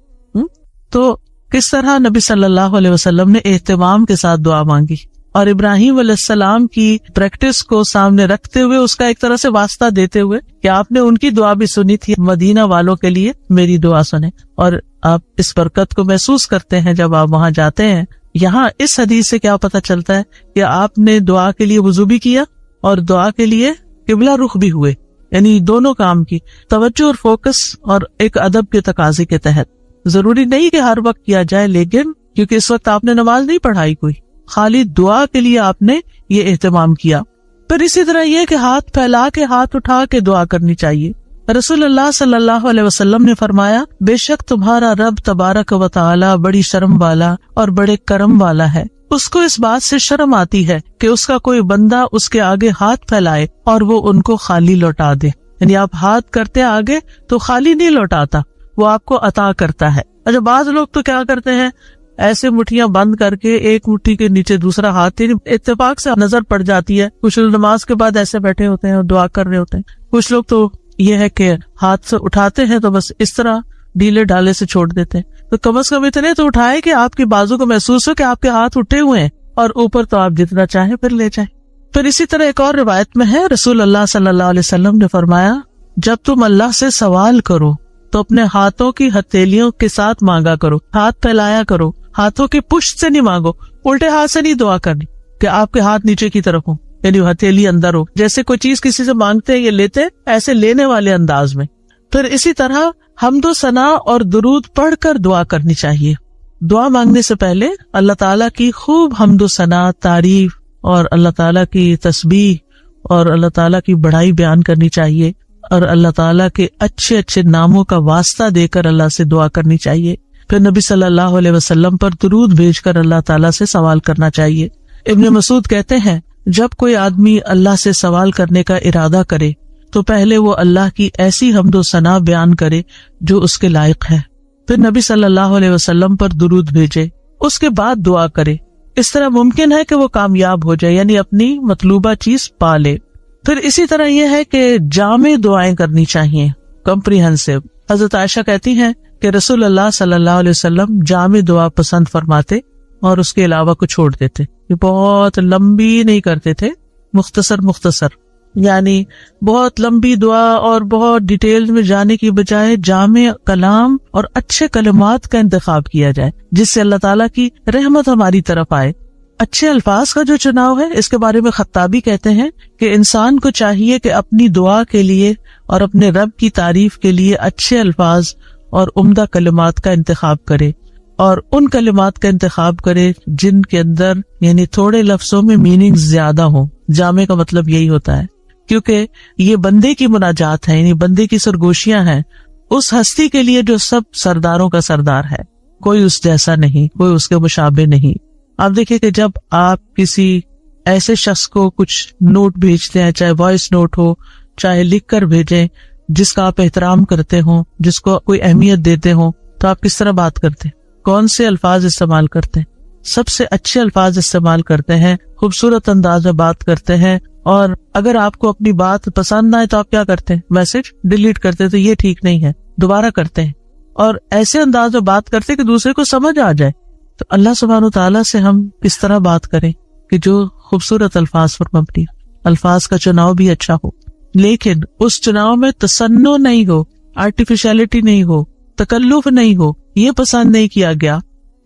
تو کس طرح نبی صلی اللہ علیہ وسلم نے اہتمام کے ساتھ دعا مانگی, اور ابراہیم علیہ السلام کی پریکٹس کو سامنے رکھتے ہوئے, اس کا ایک طرح سے واسطہ دیتے ہوئے کہ آپ نے ان کی دعا بھی سنی تھی, مدینہ والوں کے لیے میری دعا سنیں. اور آپ اس برکت کو محسوس کرتے ہیں جب آپ وہاں جاتے ہیں. یہاں اس حدیث سے کیا پتہ چلتا ہے کہ آپ نے دعا کے لیے وضو بھی کیا اور دعا کے لیے قبلہ رخ بھی ہوئے, یعنی دونوں کام کی توجہ اور فوکس, اور ایک ادب کے تقاضے کے تحت. ضروری نہیں کہ ہر وقت کیا جائے, لیکن کیونکہ اس وقت آپ نے نماز نہیں پڑھائی کوئی, خالی دعا کے لیے آپ نے یہ اہتمام کیا. پھر اسی طرح یہ کہ ہاتھ پھیلا کے, ہاتھ اٹھا کے دعا کرنی چاہیے. رسول اللہ صلی اللہ علیہ وسلم نے فرمایا, بے شک تمہارا رب تبارک و تعالی بڑی شرم والا اور بڑے کرم والا ہے. اس کو اس بات سے شرم آتی ہے کہ اس کا کوئی بندہ اس کے آگے ہاتھ پھیلائے اور وہ ان کو خالی لوٹا دے. یعنی آپ ہاتھ کرتے آگے تو خالی نہیں لوٹاتا, وہ آپ کو عطا کرتا ہے. اچھا, بعض لوگ تو کیا کرتے ہیں, ایسے مٹھیاں بند کر کے ایک مٹھی کے نیچے دوسرا ہاتھ, اتفاق سے نظر پڑ جاتی ہے. کچھ لوگ نماز کے بعد ایسے بیٹھے ہوتے ہیں اور دعا کر رہے ہوتے ہیں. کچھ لوگ تو یہ ہے کہ ہاتھ سے اٹھاتے ہیں تو بس اس طرح ڈھیلے ڈھالے سے چھوڑ دیتے ہیں. تو کم از کم اتنے تو اٹھائے کہ آپ کی بازو کو محسوس ہو کہ آپ کے ہاتھ اٹھے ہوئے ہیں, اور اوپر تو آپ جتنا چاہیں پھر لے جائیں. پھر اسی طرح ایک اور روایت میں ہے, رسول اللہ صلی اللہ علیہ وسلم نے فرمایا, جب تم اللہ سے سوال کرو تو اپنے ہاتھوں کی ہتھیلیوں کے ساتھ مانگا کرو, ہاتھ پھیلایا کرو, ہاتھوں کی پشت سے نہیں مانگو, الٹے ہاتھ سے نہیں دعا کرنی کہ آپ کے ہاتھ نیچے کی طرف ہو, یعنی ہتھیلی اندر ہو, جیسے کوئی چیز کسی سے مانگتے ہیں یہ لیتے, ایسے لینے والے انداز میں. پھر اسی طرح حمد و ثنا اور درود پڑھ کر دعا کرنی چاہیے. دعا مانگنے سے پہلے اللہ تعالیٰ کی خوب حمد و ثنا, تعریف اور اللہ تعالیٰ کی تسبیح اور اللہ تعالیٰ کی بڑائی بیان کرنی چاہیے, اور اللہ تعالیٰ کے اچھے اچھے ناموں کا واسطہ دے کر اللہ سے دعا کرنی چاہیے. پھر نبی صلی اللہ علیہ وسلم پر درود بھیج کر اللہ تعالیٰ سے سوال کرنا چاہیے. ابن مسعود کہتے ہیں, جب کوئی آدمی اللہ سے سوال کرنے کا ارادہ کرے تو پہلے وہ اللہ کی ایسی حمد و ثنا بیان کرے جو اس کے لائق ہے, پھر نبی صلی اللہ علیہ وسلم پر درود بھیجے, اس کے بعد دعا کرے. اس طرح ممکن ہے کہ وہ کامیاب ہو جائے, یعنی اپنی مطلوبہ چیز پا لے. پھر اسی طرح یہ ہے کہ جامع دعائیں کرنی چاہیے, کمپریہنسو. حضرت عائشہ کہتی ہیں کہ رسول اللہ صلی اللہ علیہ وسلم جامع دعا پسند فرماتے اور اس کے علاوہ کو چھوڑ دیتے. یہ بہت لمبی نہیں کرتے تھے, مختصر, یعنی بہت لمبی دعا اور بہت ڈیٹیل میں جانے کی بجائے جامع کلام اور اچھے کلمات کا انتخاب کیا جائے جس سے اللہ تعالیٰ کی رحمت ہماری طرف آئے. اچھے الفاظ کا جو چناؤ ہے, اس کے بارے میں خطابی کہتے ہیں کہ انسان کو چاہیے کہ اپنی دعا کے لیے اور اپنے رب کی تعریف کے لیے اچھے الفاظ اور عمدہ کلمات کا انتخاب کرے, اور ان کلمات کا انتخاب کرے جن کے اندر یعنی تھوڑے لفظوں میں میننگ زیادہ ہو. جامع کا مطلب یہی ہوتا ہے, کیونکہ یہ بندے کی مناجات ہے, یعنی بندے کی سرگوشیاں ہیں اس ہستی کے لیے جو سب سرداروں کا سردار ہے, کوئی اس جیسا نہیں, کوئی اس کے مشابہ نہیں. آپ دیکھیں کہ جب آپ کسی ایسے شخص کو کچھ نوٹ بھیجتے ہیں, چاہے وائس نوٹ ہو چاہے لکھ کر بھیجیں, جس کا آپ احترام کرتے ہوں, جس کو کوئی اہمیت دیتے ہوں, تو آپ کس طرح بات کرتے ہیں, کون سے الفاظ استعمال کرتے ہیں؟ سب سے اچھے الفاظ استعمال کرتے ہیں, خوبصورت انداز میں بات کرتے ہیں, اور اگر آپ کو اپنی بات پسند نہ آئے تو آپ کیا کرتے ہیں؟ میسج ڈیلیٹ کرتے. تو یہ ٹھیک نہیں ہے, دوبارہ کرتے ہیں اور ایسے انداز میں بات کرتے کہ دوسرے کو سمجھ آ جائے. تو اللہ سبحانہ و تعالیٰ سے ہم اس طرح بات کریں کہ جو خوبصورت الفاظ پر مبنی, الفاظ کا چناؤ بھی اچھا ہو, لیکن اس چناؤ میں تصنع نہیں ہو, آرٹیفیشلٹی نہیں ہو, تکلف نہیں ہو. یہ پسند نہیں کیا گیا.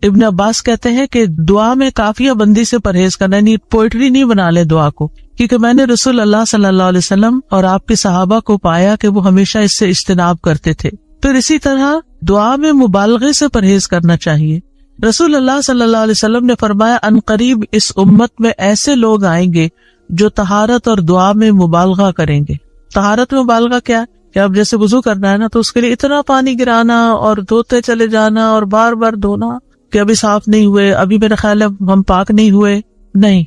ابن عباس کہتے ہیں کہ دعا میں قافیہ بندی سے پرہیز کرنا, یعنی پوئٹری نہیں بنا لے دعا کو, کیونکہ میں نے رسول اللہ صلی اللہ علیہ وسلم اور آپ کے صحابہ کو پایا کہ وہ ہمیشہ اس سے اجتناب کرتے تھے. پھر اسی طرح دعا میں مبالغے سے پرہیز کرنا چاہیے. رسول اللہ صلی اللہ علیہ وسلم نے فرمایا ان قریب اس امت میں ایسے لوگ آئیں گے جو طہارت اور دعا میں مبالغہ کریں گے. طہارت میں مبالغہ کیا ہے کہ اب جیسے وضو کرنا ہے نا, تو اس کے لیے اتنا پانی گرانا اور دھوتے چلے جانا اور بار بار دھونا کہ ابھی صاف نہیں ہوئے, ابھی میرا خیال ہے ہم پاک نہیں ہوئے. نہیں,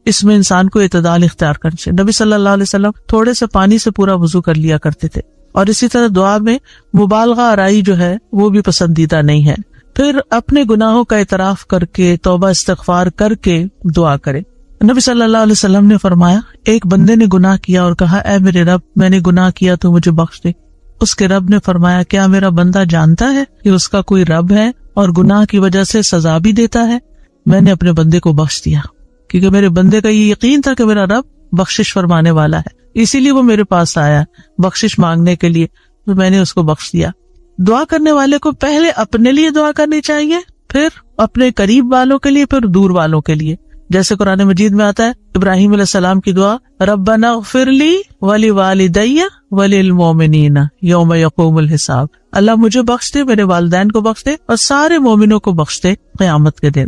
اس میں انسان کو اعتدال اختیار کرنا چاہیے. نبی صلی اللہ علیہ وسلم تھوڑے سے پانی سے پورا وضو کر لیا کرتے تھے. اور اسی طرح دعا میں مبالغہ آرائی جو ہے وہ بھی پسندیدہ نہیں ہے. پھر اپنے گناہوں کا اعتراف کر کے توبہ استغفار کر کے دعا کرے. نبی صلی اللہ علیہ وسلم نے فرمایا ایک بندے نے گناہ کیا اور کہا اے میرے رب میں نے گناہ کیا تو مجھے بخش دے. اس کے رب نے فرمایا کیا میرا بندہ جانتا ہے کہ اس کا کوئی رب ہے اور گناہ کی وجہ سے سزا بھی دیتا ہے؟ میں نے اپنے بندے کو بخش دیا, کیونکہ میرے بندے کا یہ یقین تھا کہ میرا رب بخشش فرمانے والا ہے, اسی لیے وہ میرے پاس آیا بخشش مانگنے کے لیے, تو میں نے اس کو بخش دیا. دعا کرنے والے کو پہلے اپنے لیے دعا کرنی چاہیے, پھر اپنے قریب والوں کے لیے, پھر دور والوں کے لیے. جیسے قرآن مجید میں آتا ہے ابراہیم علیہ السلام کی دعا ربنا اغفر لی ولوالدی وللمؤمنین یوم یقوم الحساب, اللہ مجھے بخش دے, میرے والدین کو بخش دے اور سارے مومنوں کو بخش دے قیامت کے دن.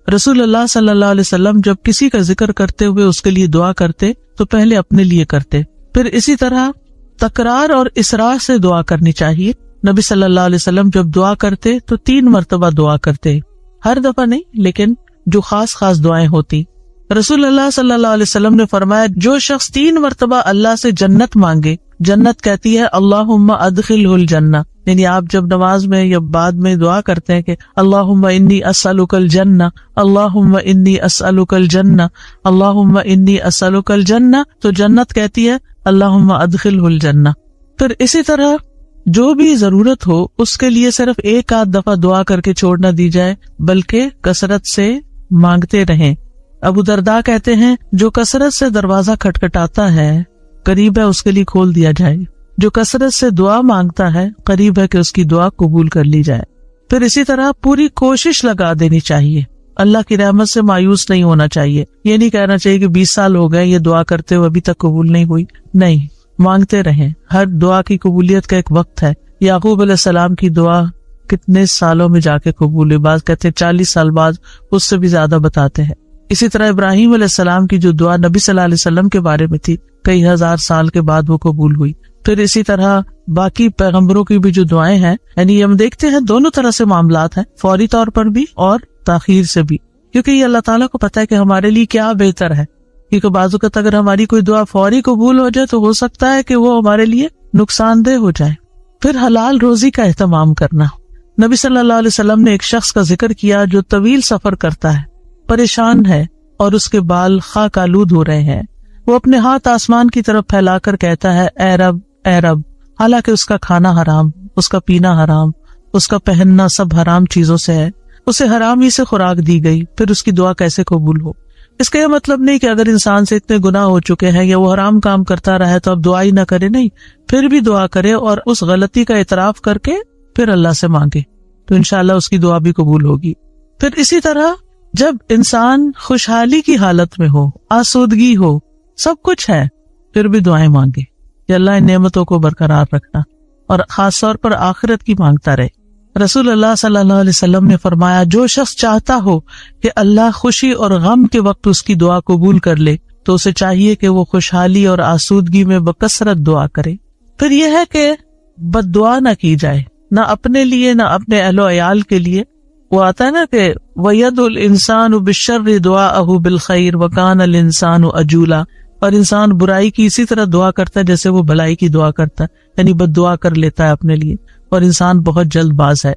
رسول اللہ صلی اللہ علیہ وسلم جب کسی کا ذکر کرتے ہوئے اس کے لیے دعا کرتے تو پہلے اپنے لیے کرتے. پھر اسی طرح تکرار اور اصرار سے دعا کرنی چاہیے. نبی صلی اللہ علیہ وسلم جب دعا کرتے تو 3 مرتبہ دعا کرتے, ہر دفعہ نہیں لیکن جو خاص دعائیں ہوتی. رسول اللہ صلی اللہ علیہ وسلم نے فرمایا جو شخص 3 مرتبہ اللہ سے جنت مانگے, جنت کہتی ہے اللہم ادخلہ الجنہ, یعنی آپ جب نماز میں یا بعد میں دعا کرتے ہیں کہ اللہم انی اسألک الجنہ, اللہم انی اسألک الجنہ, اللہم انی اسألک الجنہ, تو جنت کہتی ہے اللہم ادخلہ الجنہ. پھر اسی طرح جو بھی ضرورت ہو اس کے لیے صرف 1-8 دفعہ دعا کر کے چھوڑ نہ دی جائے, بلکہ کثرت سے مانگتے رہیں. ابو درداء کہتے ہیں جو کثرت سے دروازہ کھٹکھٹاتا ہے قریب ہے اس کے لیے کھول دیا جائے, جو کثرت سے دعا مانگتا ہے قریب ہے کہ اس کی دعا قبول کر لی جائے. پھر اسی طرح پوری کوشش لگا دینی چاہیے, اللہ کی رحمت سے مایوس نہیں ہونا چاہیے. یہ نہیں کہنا چاہیے کہ 20 سال ہو گئے یہ دعا کرتے ہوئے ابھی تک قبول نہیں ہوئی. نہیں, مانگتے رہیں. ہر دعا کی قبولیت کا ایک وقت ہے. یعقوب علیہ السلام کی دعا کتنے سالوں میں جا کے قبول ہوئی, بعض کہتے ہیں 40 سال بعد, اس سے بھی زیادہ بتاتے ہیں. اسی طرح ابراہیم علیہ السلام کی جو دعا نبی صلی اللہ علیہ وسلم کے بارے میں تھی کئی ہزار سال کے بعد وہ قبول ہوئی. پھر اسی طرح باقی پیغمبروں کی بھی جو دعائیں ہیں, یعنی ہم دیکھتے ہیں دونوں طرح سے معاملات ہیں, فوری طور پر بھی اور تاخیر سے بھی, کیونکہ یہ اللہ تعالیٰ کو پتا ہے کہ ہمارے لیے کیا بہتر ہے. کیونکہ بعض اوقات اگر ہماری کوئی دعا فوری قبول ہو جائے تو ہو سکتا ہے کہ وہ ہمارے لیے نقصان دہ ہو جائے. پھر حلال روزی کا اہتمام کرنا. نبی صلی اللہ علیہ وسلم نے ایک شخص کا ذکر کیا جو طویل سفر کرتا ہے, پریشان ہے اور اس کے بال خاک آلود ہو رہے ہیں. وہ اپنے ہاتھ آسمان کی طرف پھیلا کر کہتا ہے اے رب اے رب, حالانکہ اس کا کھانا حرام, اس کا پینا حرام, اس کا پہننا سب حرام چیزوں سے ہے, اسے حرام ہی سے خوراک دی گئی, پھر اس کی دعا کیسے قبول ہو؟ اس کا یہ مطلب نہیں کہ اگر انسان سے اتنے گناہ ہو چکے ہیں یا وہ حرام کام کرتا رہا ہے تو اب دعا ہی نہ کرے, نہیں, پھر بھی دعا کرے اور اس غلطی کا اعتراف کر کے پھر اللہ سے مانگے تو انشاءاللہ اس کی دعا بھی قبول ہوگی. پھر اسی طرح جب انسان خوشحالی کی حالت میں ہو, آسودگی ہو, سب کچھ ہے, پھر بھی دعائیں مانگے کہ اللہ ان نعمتوں کو برقرار رکھنا, اور خاص طور پر آخرت کی مانگتا رہے. رسول اللہ صلی اللہ علیہ وسلم نے فرمایا جو شخص چاہتا ہو کہ اللہ خوشی اور غم کے وقت اس کی دعا قبول کر لے تو اسے چاہیے کہ وہ خوشحالی اور آسودگی میں بکثرت دعا کرے. پھر یہ ہے کہ بد دعا نہ کی جائے, نہ اپنے لیے نہ اپنے اہل و عیال کے لیے. وہ آتا ہے نا کہ وَيَدُ الْإِنسَانُ بِالشَّرِّ دُعَاءَهُ بِالْخَيْرِ وَكَانَ الْإِنسَانُ عَجُولًا, اور انسان برائی کی اسی طرح دعا کرتا ہے جیسے وہ بھلائی کی دعا کرتا ہے, یعنی بد دعا کر لیتا ہے اپنے لیے, اور انسان بہت جلد باز ہے.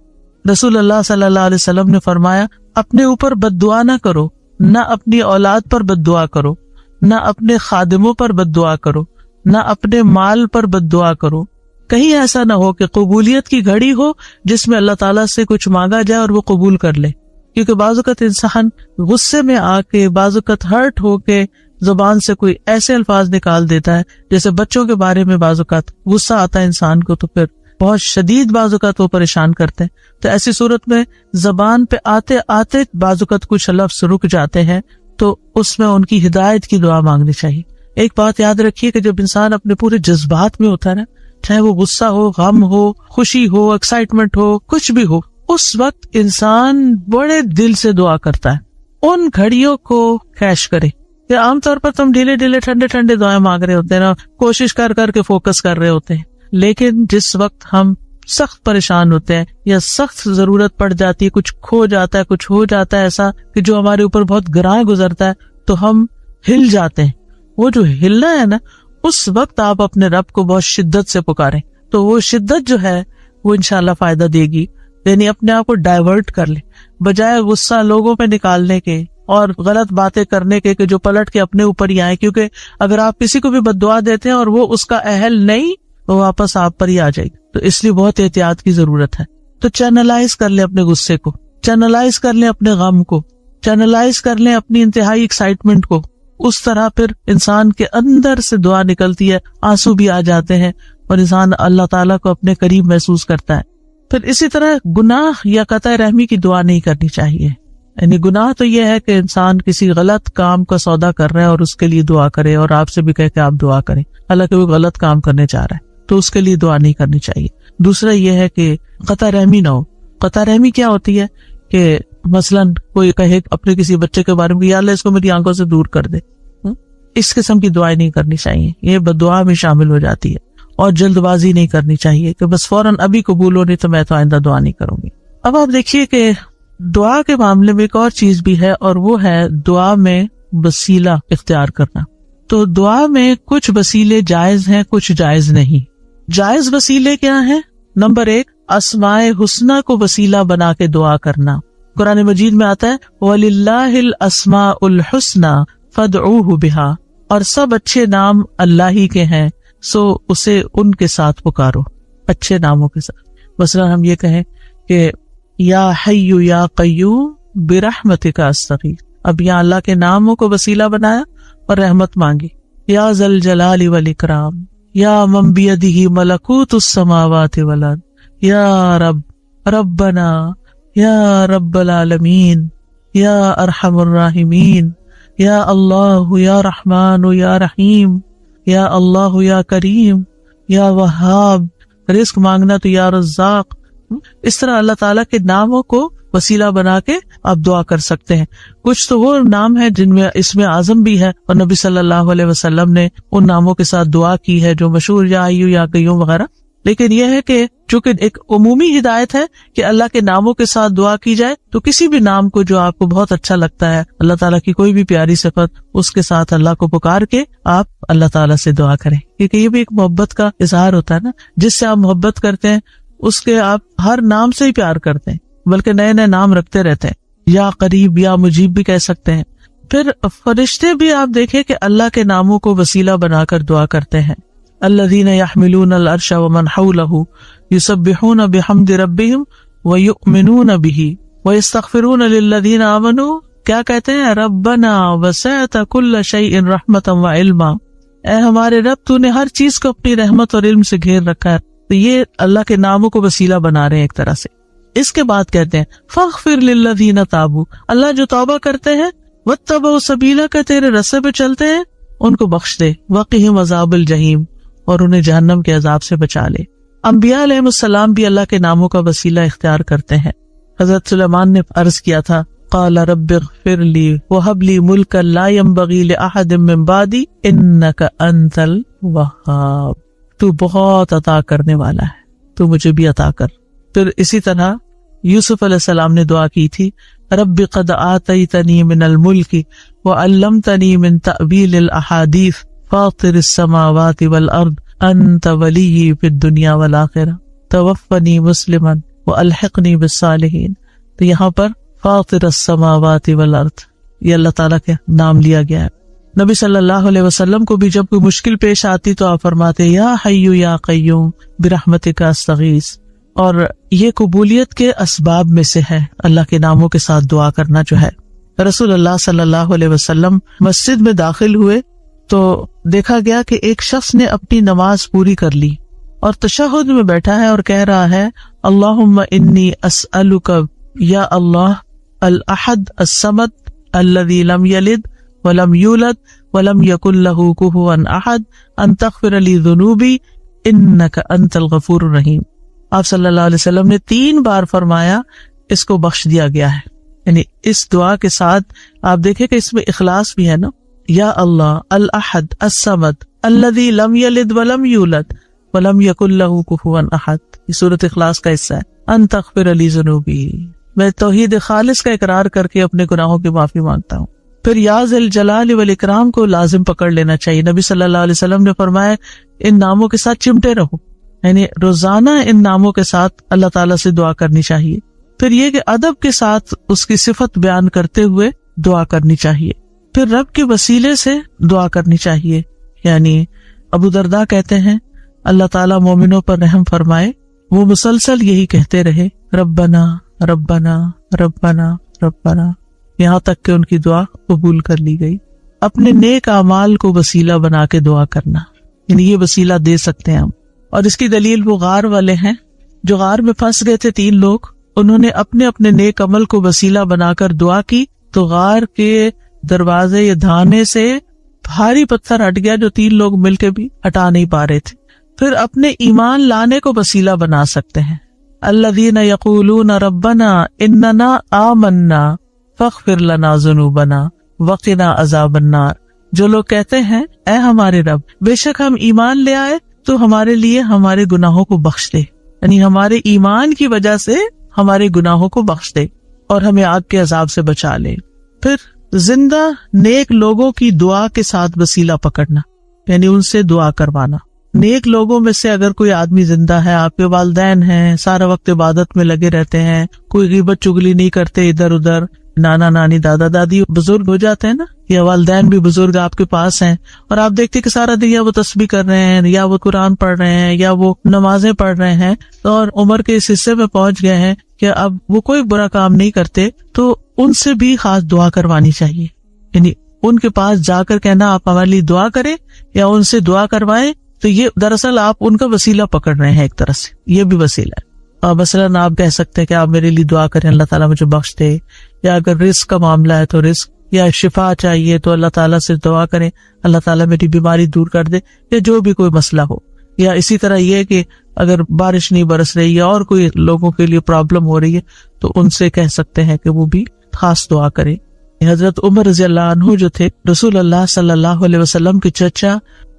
رسول اللہ صلی اللہ علیہ وسلم نے فرمایا اپنے اوپر بد دعا نہ کرو, نہ اپنی اولاد پر بد دعا کرو, نہ اپنے خادموں پر بد دعا کرو، نہ اپنے مال پر بد دعا کرو. کہیں ایسا نہ ہو کہ قبولیت کی گھڑی ہو جس میں اللہ تعالیٰ سے کچھ مانگا جائے اور وہ قبول کر لے. کیونکہ بعض اوقات انسان غصے میں آ کے، بعض اوقات ہرٹ ہو کے زبان سے کوئی ایسے الفاظ نکال دیتا ہے، جیسے بچوں کے بارے میں بعض اوقات غصہ آتا ہے انسان کو تو پھر بہت شدید بعض اوقات وہ پریشان کرتے ہیں. تو ایسی صورت میں زبان پہ آتے آتے بعض اوقات کچھ لفظ رک جاتے ہیں، تو اس میں ان کی ہدایت کی دعا مانگنی چاہیے. ایک بات یاد رکھیے کہ جب انسان اپنے پورے جذبات میں ہوتا ہے نا، چاہے وہ غصہ ہو، غم ہو، خوشی ہو، ایکسائٹمنٹ ہو، کچھ بھی ہو، اس وقت انسان بڑے دل سے دعا کرتا ہے. ان گھڑیوں کو کیش کرے. کہ عام طور پر تم ڈھیلے ڈھیلے ٹھنڈے ٹھنڈے دعائیں مانگ رہے ہوتے ہیں نا، کوشش کر کر کے فوکس کر رہے ہوتے ہیں، لیکن جس وقت ہم سخت پریشان ہوتے ہیں یا سخت ضرورت پڑ جاتی ہے، کچھ کھو جاتا ہے، کچھ ہو جاتا ہے ایسا کہ جو ہمارے اوپر بہت گراں گزرتا ہے، تو ہم ہل جاتے ہیں. وہ جو ہلنا ہے نا، اس وقت آپ اپنے رب کو بہت شدت سے پکاریں، تو وہ شدت جو ہے وہ انشاءاللہ فائدہ دے گی. یعنی اپنے آپ کو ڈائیورٹ کر لیں، بجائے غصہ لوگوں پہ نکالنے کے اور غلط باتیں کرنے کے کہ جو پلٹ کے اپنے اوپر ہی آئے. کیونکہ اگر آپ کسی کو بھی بد دعا دیتے ہیں اور وہ اس کا اہل نہیں، تو واپس آپ پر ہی آ جائے گی. تو اس لیے بہت احتیاط کی ضرورت ہے. تو چینلائز کر لیں اپنے غصے کو، چینلائز کر لیں اپنے غم کو، چینلائز کر لیں اپنی انتہائی ایکسائٹمنٹ کو. اس طرح پھر انسان کے اندر سے دعا نکلتی ہے، آنسو بھی آ جاتے ہیں اور انسان اللہ تعالیٰ کو اپنے قریب محسوس کرتا ہے. پھر اسی طرح گناہ یا قطع رحمی کی دعا نہیں کرنی چاہیے. یعنی گناہ تو یہ ہے کہ انسان کسی غلط کام کا سودا کر رہا ہے اور اس کے لیے دعا کرے اور آپ سے بھی کہے کہ آپ دعا کریں، حالانکہ وہ غلط کام کرنے چاہ رہا ہے، تو اس کے لیے دعا نہیں کرنی چاہیے. دوسرا یہ ہے کہ قطع رحمی نہ ہو. قطع رحمی کیا ہوتی ہے کہ مثلاً کوئی کہے اپنے کسی بچے کے بارے میں یا اللہ اس کو میری آنکھوں سے دور کر دے، اس قسم کی دعائیں نہیں کرنی چاہیے. یہ بددعا میں شامل ہو جاتی ہے. اور جلد بازی نہیں کرنی چاہیے کہ بس فوراً ابھی قبول ہو نہیں تو میں تو آئندہ دعا نہیں کروں گی. اب آپ دیکھیے کہ دعا کے معاملے میں ایک اور چیز بھی ہے، اور وہ ہے دعا میں وسیلہ اختیار کرنا. تو دعا میں کچھ وسیلے جائز ہیں، کچھ جائز نہیں. جائز وسیلے کیا ہیں؟ نمبر 1، اسماء حسنہ کو وسیلہ بنا کے دعا کرنا. قرآن مجید میں آتا ہے وَلِلَّهِ الْأَسْمَاءُ الْحُسْنَى فَادْعُوهُ بِهَا، اور سب اچھے نام اللہ ہی کے ہیں، سو اسے ان کے ساتھ پکارو، اچھے ناموں کے ساتھ. مثلا ہم یہ کہیں کہ یا حی یا قیوم برحمتک استغیث. اب یہاں اللہ کے ناموں کو وسیلہ بنایا اور رحمت مانگی. یا ذا الجلال والاکرام، یا من بیدہ ملکوت السماوات والارض، یا رب ربنا، یا رب العالمین، یا ارحم الراحمین، یا اللہ یا رحمان یا رحیم، یا اللہ یا کریم، یا وہاب. رزق مانگنا تو یا رزاق. اس طرح اللہ تعالیٰ کے ناموں کو وسیلہ بنا کے آپ دعا کر سکتے ہیں. کچھ تو وہ نام ہے جن میں اسم اعظم بھی ہے، اور نبی صلی اللہ علیہ وسلم نے ان ناموں کے ساتھ دعا کی ہے جو مشہور یا حیو یا قیوم وغیرہ. لیکن یہ ہے کہ چونکہ ایک عمومی ہدایت ہے کہ اللہ کے ناموں کے ساتھ دعا کی جائے، تو کسی بھی نام کو جو آپ کو بہت اچھا لگتا ہے، اللہ تعالیٰ کی کوئی بھی پیاری صفت، اس کے ساتھ اللہ کو پکار کے آپ اللہ تعالیٰ سے دعا کریں. کیونکہ یہ بھی ایک محبت کا اظہار ہوتا ہے نا، جس سے آپ محبت کرتے ہیں اس کے آپ ہر نام سے ہی پیار کرتے ہیں، بلکہ نئے نئے نام رکھتے رہتے ہیں. یا قریب یا مجیب بھی کہہ سکتے ہیں. پھر فرشتے بھی آپ دیکھیں کہ اللہ کے ناموں کو وسیلہ بنا کر دعا کرتے ہیں. الذین یحملون العرش ومن حولہ یسبحون بحمد ربہم ویؤمنون بہ ویستغفرون للذین آمنوا. کیا کہتے ہیں؟ ربنا وسعت کل شیء رحمتا وعلما. اے ہمارے رب، تو نے ہر چیز کو اپنی رحمت اور علم سے گھیر رکھا ہے. تو یہ اللہ کے ناموں کو وسیلہ بنا رہے ہیں ایک طرح سے. اس کے بعد کہتے ہیں فاغفر للذین تابوا. اللہ جو توبہ کرتے ہیں، واتبعوا سبیلک، تیرے رستے پہ چلتے ہیں، ان کو بخش دے. وقہم عذاب الجحیم، اور انہیں جہنم کے عذاب سے بچا لے. انبیاء علیہ السلام بھی اللہ کے ناموں کا وسیلہ اختیار کرتے ہیں. حضرت سلیمان نے عرض کیا تھا قال رب اغفر لی وہب لی ملکا لا ينبغی لأحد من بعدی انک انت الوہاب. تو بہت عطا کرنے والا ہے، تو مجھے بھی عطا کر. پھر اسی طرح یوسف علیہ السلام نے دعا کی تھی رب قد آتیتنی من الملک وعلمتنی من تأویل الاحادیث فاطر السماوات والارض انت ولی فی الدنیا والآخرہ توفنی مسلما والحقنی بالصالحین. تو یہاں پر فاطر السماوات والارض یہ اللہ تعالیٰ کے نام لیا گیا ہے. نبی صلی اللہ علیہ وسلم کو بھی جب کوئی مشکل پیش آتی تو آپ فرماتے یا حیو یا قیوم برحمتک استغیث. اور یہ قبولیت کے اسباب میں سے ہے اللہ کے ناموں کے ساتھ دعا کرنا جو ہے. رسول اللہ صلی اللہ علیہ وسلم مسجد میں داخل ہوئے تو دیکھا گیا کہ ایک شخص نے اپنی نماز پوری کر لی اور تشہد میں بیٹھا ہے اور کہہ رہا ہے اللہم انی اسألک یا اللہ الاحد الصمد الذی لم یلد ولم یولد ولم یکن لہ کفوا احد ان تغفر لی ذنوبی انک انت الغفور الرحیم. آپ صلی اللہ علیہ وسلم نے 3 بار فرمایا اس کو بخش دیا گیا ہے. یعنی اس دعا کے ساتھ آپ دیکھیں کہ اس میں اخلاص بھی ہے نا. یا اللہ الاحد الصمد الذی لم یلد ولم یولد ولم یکن لہ کفوا احد. یہ سورۃ اخلاص کا حصہ ہے. ان تغفر لی ذنوبی، میں توحید خالص کا اقرار کر کے اپنے گناہوں کی معافی مانگتا ہوں. پھر یا ذی الجلال والاکرام کو لازم پکڑ لینا چاہیے. نبی صلی اللہ علیہ وسلم نے فرمایا ان ناموں کے ساتھ چمٹے رہو، یعنی روزانہ ان ناموں کے ساتھ اللہ تعالیٰ سے دعا کرنی چاہیے. پھر یہ کہ ادب کے ساتھ اس کی صفت بیان کرتے ہوئے دعا کرنی چاہیے. پھر رب کے وسیلے سے دعا کرنی چاہیے. یعنی ابو درداء کہتے ہیں اللہ تعالیٰ مومنوں پر رحم فرمائے، وہ مسلسل یہی کہتے رہے ربنا ربنا ربنا ربنا، یہاں تک کہ ان کی دعا قبول کر لی گئی. اپنے نیک اعمال کو وسیلہ بنا کے دعا کرنا، یعنی یہ وسیلہ دے سکتے ہیں ہم. اور اس کی دلیل وہ غار والے ہیں جو غار میں پھنس گئے تھے. 3 لوگ انہوں نے اپنے اپنے نیک عمل کو وسیلہ بنا کر دعا کی تو غار کے دروازے یا دھانے سے بھاری پتھر ہٹ گیا جو 3 لوگ مل کے بھی ہٹا نہیں پا رہے تھے. پھر اپنے ایمان لانے کو وسیلہ بنا سکتے ہیں. الذین یقولون ربنا اننا آمنا فاغفر لنا ذنوبنا وقنا عذاب النار. جو لوگ کہتے ہیں اے ہمارے رب، بے شک ہم ایمان لے آئے تو ہمارے لیے ہمارے گناہوں کو بخش دے، یعنی ہمارے ایمان کی وجہ سے ہمارے گناہوں کو بخش دے اور ہمیں آگ کے عذاب سے بچا لے. پھر زندہ نیک لوگوں کی دعا کے ساتھ وسیلہ پکڑنا، یعنی ان سے دعا کروانا. نیک لوگوں میں سے اگر کوئی آدمی زندہ ہے، آپ کے والدین ہیں، سارا وقت عبادت میں لگے رہتے ہیں، کوئی غیبت چگلی نہیں کرتے ادھر ادھر، نانا نانی دادا دادی بزرگ ہو جاتے ہیں نا، یا والدین بھی بزرگ آپ کے پاس ہیں اور آپ دیکھتے کہ سارا دن یا وہ تسبیح کر رہے ہیں یا وہ قرآن پڑھ رہے ہیں یا وہ نمازیں پڑھ رہے ہیں اور عمر کے اس حصے میں پہنچ گئے ہیں کہ اب وہ کوئی برا کام نہیں کرتے، تو ان سے بھی خاص دعا کروانی چاہیے. یعنی ان کے پاس جا کر کہنا آپ ہمارے لیے دعا کریں یا ان سے دعا کروائیں، تو یہ دراصل آپ ان کا وسیلہ پکڑ رہے ہیں ایک طرح سے. یہ بھی وسیلہ ہے. اور مثلاً آپ کہہ سکتے ہیں کہ آپ میرے لیے دعا کریں اللہ تعالیٰ مجھے بخش دے، یا اگر رزق کا معاملہ ہے تو رزق، یا شفا چاہیے تو اللہ تعالیٰ سے دعا کریں اللہ تعالیٰ میری بیماری دور کر دے، یا جو بھی کوئی مسئلہ ہو. یا اسی طرح یہ کہ اگر بارش نہیں برس رہی یا اور کوئی لوگوں کے لیے پرابلم ہو رہی ہے تو ان سے کہہ سکتے ہیں کہ وہ بھی خاص دعا کریں. حضرت عمر رضی اللہ عنہ جو تھے رسول اللہ صلی اللہ علیہ وسلم کے چچا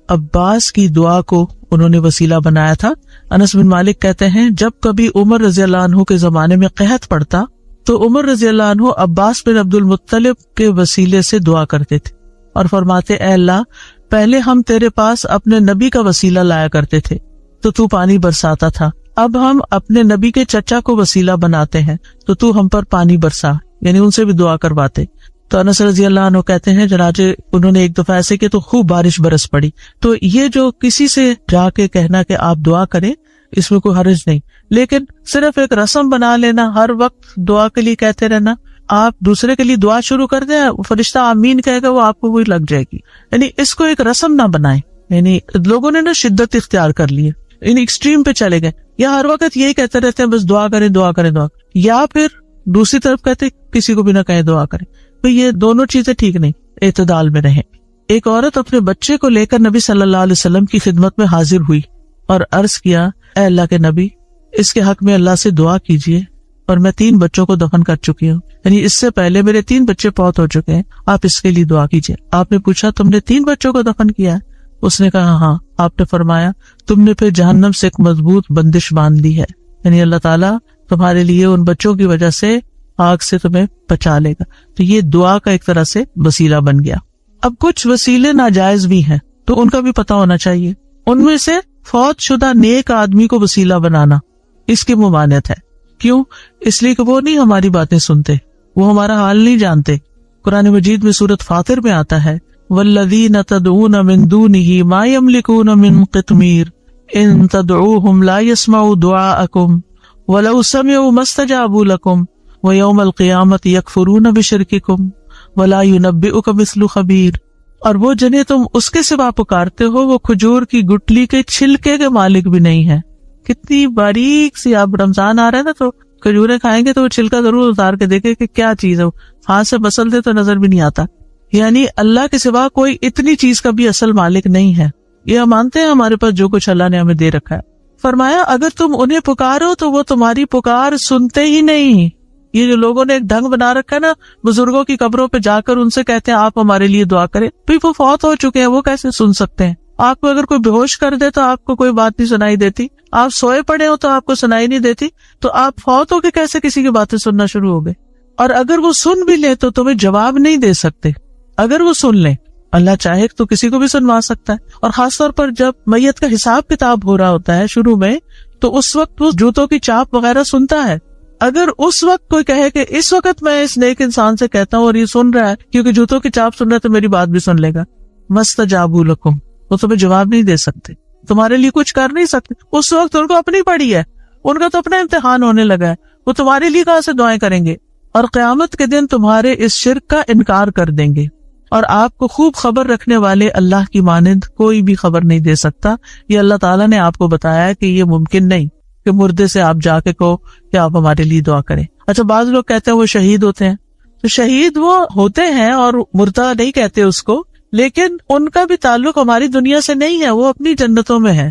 عباس کی دعا کو انہوں نے وسیلہ بنایا تھا. انس بن مالک کہتے ہیں جب کبھی عمر رضی اللہ عنہ کے زمانے میں قحط پڑتا تو عمر رضی اللہ عنہ عباس بن عبد المطلب کے وسیلے سے دعا کرتے تھے اور فرماتے اے اللہ، پہلے ہم تیرے پاس اپنے نبی کا وسیلہ لایا کرتے تھے تو پانی برساتا تھا، اب ہم اپنے نبی کے چچا کو وسیلہ بناتے ہیں تو ہم پر پانی برسا، یعنی ان سے بھی دعا کرواتے. تو انس رضی اللہ عنہ کہتے ہیں چنانچہ انہوں نے ایک دفعہ ایسے کہ تو خوب بارش برس پڑی. تو یہ جو کسی سے جا کے کہنا کہ آپ دعا کریں اس میں کوئی حرج نہیں، لیکن صرف ایک رسم بنا لینا ہر وقت دعا کے لیے کہتے رہنا، آپ دوسرے کے لیے دعا شروع کر دیں فرشتہ آمین کہے گا وہ آپ کو وہی لگ جائے گی. یعنی اس کو ایک رسم نہ بنائیں. یعنی لوگوں نے نا شدت اختیار کر لی ہے، یعنی ایکسٹریم پہ چلے گئے، یا ہر وقت یہی کہتے رہتے ہیں بس دعا کریں دعا کریں دعا، یا پھر دوسری طرف کہتے کسی کو بھی نہ کہیں دعا کریں. تو یہ دونوں چیزیں ٹھیک نہیں، اعتدال میں رہیں. ایک عورت اپنے بچے کو لے کر نبی صلی اللہ علیہ وسلم کی خدمت میں حاضر ہوئی اور عرض کیا اے اللہ کے نبی، اس کے حق میں اللہ سے دعا کیجیے اور میں 3 بچوں کو دفن کر چکی ہوں، یعنی اس سے پہلے میرے 3 بچے فوت ہو چکے ہیں، آپ اس کے لیے دعا کیجیے. آپ نے پوچھا تم نے 3 بچوں کو دفن کیا ہے؟ اس نے کہا ہاں. آپ نے فرمایا تم نے پھر جہنم سے ایک مضبوط بندش باندھ لی ہے، یعنی اللہ تعالیٰ تمہارے لیے ان بچوں کی وجہ سے آگ سے تمہیں بچا لے گا. تو یہ دعا کا ایک طرح سے وسیلہ بن گیا. اب کچھ وسیلے ناجائز بھی ہیں تو ان کا بھی پتہ ہونا چاہیے. ان میں سے فوت شدہ نیک آدمی کو وسیلہ بنانا اس کی ممانعت ہے. کیوں؟ اس لیے کہ وہ نہیں ہماری باتیں سنتے، وہ ہمارا حال نہیں جانتے. قرآن مجید میں سورۃ فاطر میں آتا ہے والذین تدعون من دونہ ما یملکون من قطمیر ان تدعوہم لا يسمعوا دعاءکم ولو سمعوا ما استجابوا لکم ویوم القیامۃ یکفرون بشرککم ولا ينبئک مثل خبیر. اور وہ جنہیں تم اس کے سوا پکارتے ہو وہ کھجور کی گٹلی کے چھلکے کے مالک بھی نہیں ہے. کتنی باریک سی. آپ رمضان آ رہا ہے نا تو کھجوریں کھائیں گے تو وہ چھلکا ضرور اتار کے دیکھیں کہ کیا چیز ہے, ہاتھ سے مسل دے تو نظر بھی نہیں آتا. یعنی اللہ کے سوا کوئی اتنی چیز کا بھی اصل مالک نہیں ہے. یہ ہم مانتے ہیں ہمارے پاس جو کچھ اللہ نے ہمیں دے رکھا ہے. فرمایا اگر تم انہیں پکارو تو وہ تمہاری پکار سنتے ہی نہیں. یہ جو لوگوں نے ایک ڈھنگ بنا رکھا ہے نا, بزرگوں کی قبروں پہ جا کر ان سے کہتے ہیں آپ ہمارے لیے دعا کریں. بھی وہ فوت ہو چکے ہیں, وہ کیسے سن سکتے ہیں؟ آپ کو اگر کوئی بے ہوش کر دے تو آپ کو کوئی بات نہیں سنائی دیتی, آپ سوئے پڑے ہو تو آپ کو سنائی نہیں دیتی, تو آپ فوت ہو کے کیسے کسی کی باتیں سننا شروع ہو گئے؟ اور اگر وہ سن بھی لے تو تمہیں جواب نہیں دے سکتے. اگر وہ سن لیں, اللہ چاہے تو کسی کو بھی سنوا سکتا ہے. اور خاص طور پر جب میت کا حساب کتاب ہو رہا ہوتا ہے شروع میں, تو اس وقت وہ جوتوں کی چاپ وغیرہ سنتا ہے. اگر اس وقت کوئی کہے کہ اس وقت میں اس نیک انسان سے کہتا ہوں اور یہ سن رہا ہے کیونکہ جوتوں کی چاپ سن رہا ہے تو میری بات بھی سن لے گا, مستجابوا لکم, وہ تمہیں جواب نہیں دے سکتے, تمہارے لیے کچھ کر نہیں سکتے. اس وقت ان کو اپنی پڑی ہے, ان کا تو اپنا امتحان ہونے لگا ہے, وہ تمہارے لیے کہاں سے دعائیں کریں گے. اور قیامت کے دن تمہارے اس شرک کا انکار کر دیں گے. اور آپ کو خوب خبر رکھنے والے اللہ کی مانند کوئی بھی خبر نہیں دے سکتا. یہ اللہ تعالیٰ نے آپ کو بتایا ہے کہ یہ ممکن نہیں کہ مردے سے آپ جا کے کہو کہ آپ ہمارے لیے دعا کریں. اچھا, بعض لوگ کہتے ہیں وہ شہید ہوتے ہیں, تو شہید وہ ہوتے ہیں اور مردہ نہیں کہتے اس کو, لیکن ان کا بھی تعلق ہماری دنیا سے نہیں ہے, وہ اپنی جنتوں میں ہے.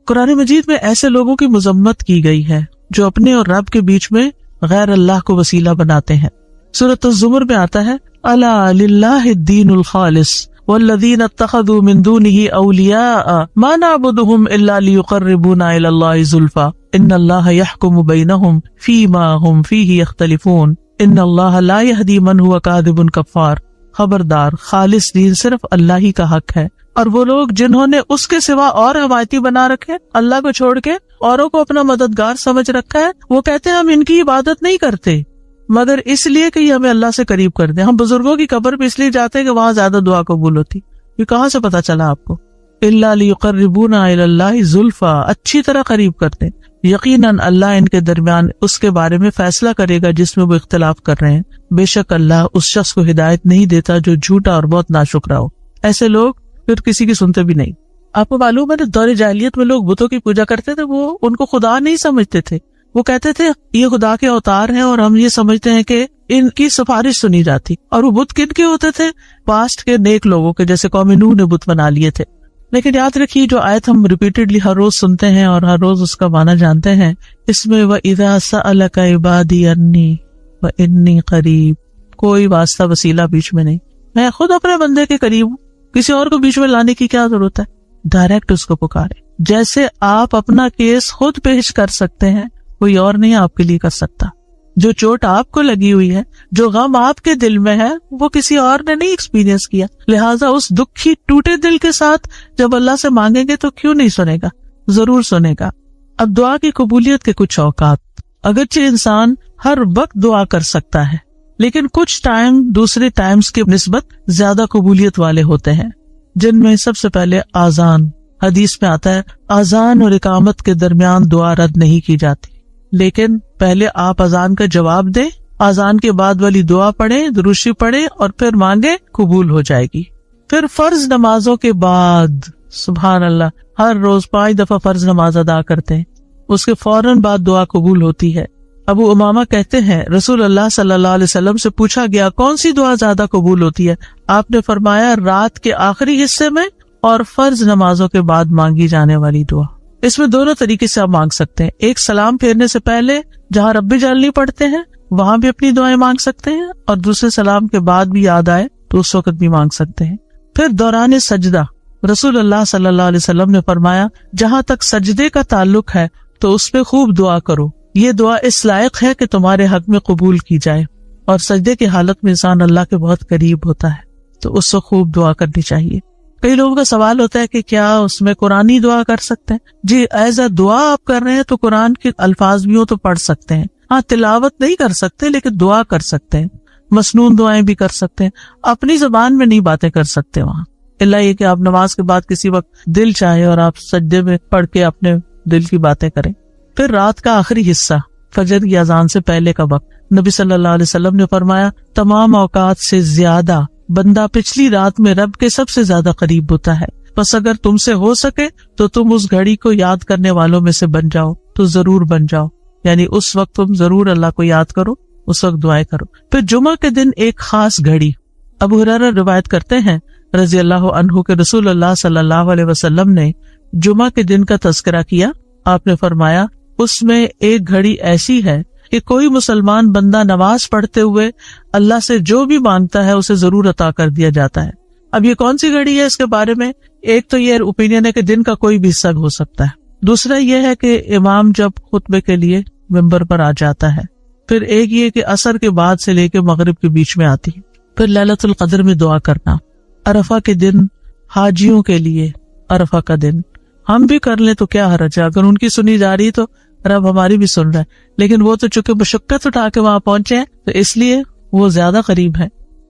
قرآن مجید میں ایسے لوگوں کی مذمت کی گئی ہے جو اپنے اور رب کے بیچ میں غیر اللہ کو وسیلہ بناتے ہیں. سورۃ الزمر میں آتا ہے الا للہ الدین الخالص والذین اتخذوا من دونہ اولیاء ما نعبدهم الا لیقربونا الی اللہ زلفی ان اللہ یحکم بینہم فیما ہم فیہ یختلفون ان اللہ لا یہدی من ہوا کاذب کفار. خبردار, خالص دین صرف اللہ ہی کا حق ہے. اور وہ لوگ جنہوں نے اس کے سوا اور حمایتی بنا رکھے, اللہ کو چھوڑ کے اوروں کو اپنا مددگار سمجھ رکھا ہے, وہ کہتے ہیں ہم ان کی عبادت نہیں کرتے مگر اس لیے کہ یہ ہمیں اللہ سے قریب کر دیں. ہم بزرگوں کی قبر پہ اس لیے جاتے ہیں کہ وہاں زیادہ دعا قبول ہوتی. یہ کہاں سے پتا چلا آپ کو؟ الا لیقربونا الی اللہ زلفی, اچھی طرح قریب کرتے. یقیناً اللہ ان کے درمیان اس کے بارے میں فیصلہ کرے گا جس میں وہ اختلاف کر رہے ہیں. بے شک اللہ اس شخص کو ہدایت نہیں دیتا جو جھوٹا اور بہت ناشکرا ہو. ایسے لوگ پھر کسی کی سنتے بھی نہیں. آپ کو معلوم ہے نا, دور جاہلیت میں لوگ بتوں کی پوجا کرتے تھے, وہ ان کو خدا نہیں سمجھتے تھے. وہ کہتے تھے یہ خدا کے اوتار ہیں اور ہم یہ سمجھتے ہیں کہ ان کی سفارش سنی جاتی. اور وہ بت کن کے ہوتے تھے؟ پاسٹ کے نیک لوگوں کے, جیسے قوم نوح نے بت بنا لیے تھے. لیکن یاد رکھیے جو آیت ہم ریپیٹڈلی ہر روز سنتے ہیں اور ہر روز اس کا معنی جانتے ہیں, اس میں وَإِذَا سَأَلَكَ عِبَادِي عَنِّي وَإِنِّي قَرِيب, کوئی واسطہ وسیلہ بیچ میں نہیں. میں خود اپنے بندے کے قریب ہوں, کسی اور کو بیچ میں لانے کی کیا ضرورت ہے؟ ڈائریکٹ اس کو پکارے. جیسے آپ اپنا کیس خود پیش کر سکتے ہیں, کوئی اور نہیں آپ کے لیے کر سکتا. جو چوٹ آپ کو لگی ہوئی ہے, جو غم آپ کے دل میں ہے, وہ کسی اور نے نہیں ایکسپیرینس کیا. لہٰذا اس دکھی ٹوٹے دل کے ساتھ جب اللہ سے مانگیں گے تو کیوں نہیں سنے گا؟ ضرور سنے گا. اب دعا کی قبولیت کے کچھ اوقات. اگرچہ انسان ہر وقت دعا کر سکتا ہے, لیکن کچھ ٹائم دوسرے ٹائمز کی نسبت زیادہ قبولیت والے ہوتے ہیں, جن میں سب سے پہلے آذان. حدیث میں آتا ہے آذان اور اقامت کے درمیان دعا رد نہیں کی جاتی, لیکن پہلے آپ اذان کا جواب دیں, اذان کے بعد والی دعا پڑھیں, درود پڑھیں اور پھر مانگیں, قبول ہو جائے گی. پھر فرض نمازوں کے بعد, سبحان اللہ, ہر روز 5 دفعہ فرض نماز ادا کرتے ہیں, اس کے فوراً بعد دعا قبول ہوتی ہے. ابو امامہ کہتے ہیں رسول اللہ صلی اللہ علیہ وسلم سے پوچھا گیا کون سی دعا زیادہ قبول ہوتی ہے؟ آپ نے فرمایا رات کے آخری حصے میں اور فرض نمازوں کے بعد مانگی جانے والی دعا. اس میں دونوں طریقے سے آپ مانگ سکتے ہیں. ایک سلام پھیرنے سے پہلے جہاں رب جلنی پڑھتے ہیں وہاں بھی اپنی دعائیں مانگ سکتے ہیں, اور دوسرے سلام کے بعد بھی یاد آئے تو اس وقت بھی مانگ سکتے ہیں. پھر دوران سجدہ رسول اللہ صلی اللہ علیہ وسلم نے فرمایا جہاں تک سجدے کا تعلق ہے تو اس پہ خوب دعا کرو, یہ دعا اس لائق ہے کہ تمہارے حق میں قبول کی جائے. اور سجدے کی حالت میں انسان اللہ کے بہت قریب ہوتا ہے, تو اس سے خوب دعا کرنی چاہیے. کئی لوگوں کا سوال ہوتا ہے کہ کیا اس میں قرآنی دعا کر سکتے ہیں؟ جی, ایز اے دعا آپ کر رہے ہیں تو قرآن کے الفاظ بھی ہو تو پڑھ سکتے ہیں. ہاں, تلاوت نہیں کر سکتے لیکن دعا کر سکتے ہیں. مسنون دعائیں بھی کر سکتے ہیں. اپنی زبان میں نہیں باتیں کر سکتے وہاں، اللہ یہ کہ آپ نماز کے بعد کسی وقت دل چاہے اور آپ سجدے میں پڑھ کے اپنے دل کی باتیں کریں. پھر رات کا آخری حصہ، فجر کی اذان سے پہلے کا وقت، نبی صلی اللہ علیہ وسلم نے فرمایا تمام اوقات سے زیادہ بندہ پچھلی رات میں رب کے سب سے زیادہ قریب ہوتا ہے. بس اگر تم سے ہو سکے تو تم اس گھڑی کو یاد کرنے والوں میں سے بن جاؤ تو ضرور بن جاؤ، یعنی اس وقت تم ضرور اللہ کو یاد کرو، اس وقت دعائیں کرو. پھر جمعہ کے دن ایک خاص گھڑی، ابو ہریرہ روایت کرتے ہیں رضی اللہ عنہ کے رسول اللہ صلی اللہ علیہ وسلم نے جمعہ کے دن کا تذکرہ کیا. آپ نے فرمایا اس میں ایک گھڑی ایسی ہے کہ کوئی مسلمان بندہ نماز پڑھتے ہوئے اللہ سے جو بھی مانگتا ہے اسے ضرور عطا کر دیا جاتا ہے. اب یہ کون سی گھڑی ہے، اس کے بارے میں ایک تو یہ اوپینین ہے کہ دن کا کوئی بھی حصہ ہو سکتا ہے. دوسرا یہ ہے کہ امام جب خطبے کے لیے ممبر پر آ جاتا ہے. پھر ایک یہ کہ عصر کے بعد سے لے کے مغرب کے بیچ میں آتی ہے. پھر لیلۃ القدر میں دعا کرنا. عرفہ کے دن حاجیوں کے لیے، عرفہ کا دن ہم بھی کر لیں تو کیا حرج ہے، اگر ان کی سنی جا رہی تو رب ہماری بھی سن رہا ہے. لیکن وہ تو چونکہ مشقت اٹھا کے وہاں پہنچے ہیں تو اس لیے وہ زیادہ قریب ہے.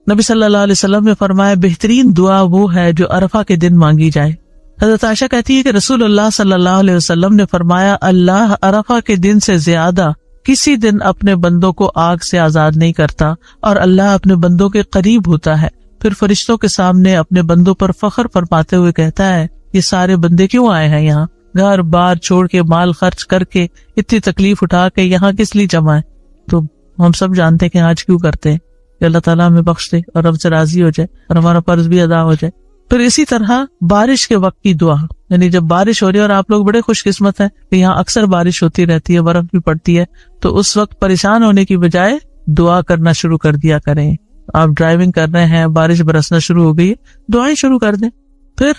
نبی صلی اللہ علیہ وسلم نے فرمایا بہترین دعا وہ ہے جو عرفہ کے دن مانگی جائے. حضرت عائشہ کہتی ہے کہ رسول اللہ صلی اللہ علیہ وسلم نے فرمایا اللہ عرفہ کے دن سے زیادہ کسی دن اپنے بندوں کو آگ سے آزاد نہیں کرتا اور اللہ اپنے بندوں کے قریب ہوتا ہے. پھر فرشتوں کے سامنے اپنے بندوں پر فخر فرماتے ہوئے کہتا ہے یہ سارے بندے کیوں آئے ہیں یہاں، گھر بار چھوڑ کے مال خرچ کر کے اتنی تکلیف اٹھا کے یہاں کس لیے جمع ہے. تو ہم سب جانتے ہیں کہ آج کیوں کرتے ہیں کہ اللہ تعالیٰ ہمیں بخش دے اور رب سے راضی ہو جائے اور ہمارا فرض بھی ادا ہو جائے. پھر اسی طرح بارش کے وقت کی دعا، یعنی جب بارش ہو رہی ہے اور آپ لوگ بڑے خوش قسمت ہیں کہ یہاں اکثر بارش ہوتی رہتی ہے، برف بھی پڑتی ہے، تو اس وقت پریشان ہونے کی بجائے دعا کرنا شروع کر دیا کریں. آپ ڈرائیونگ کر رہے ہیں، بارش برسنا شروع ہو گئی، دعائیں شروع کر دیں. پھر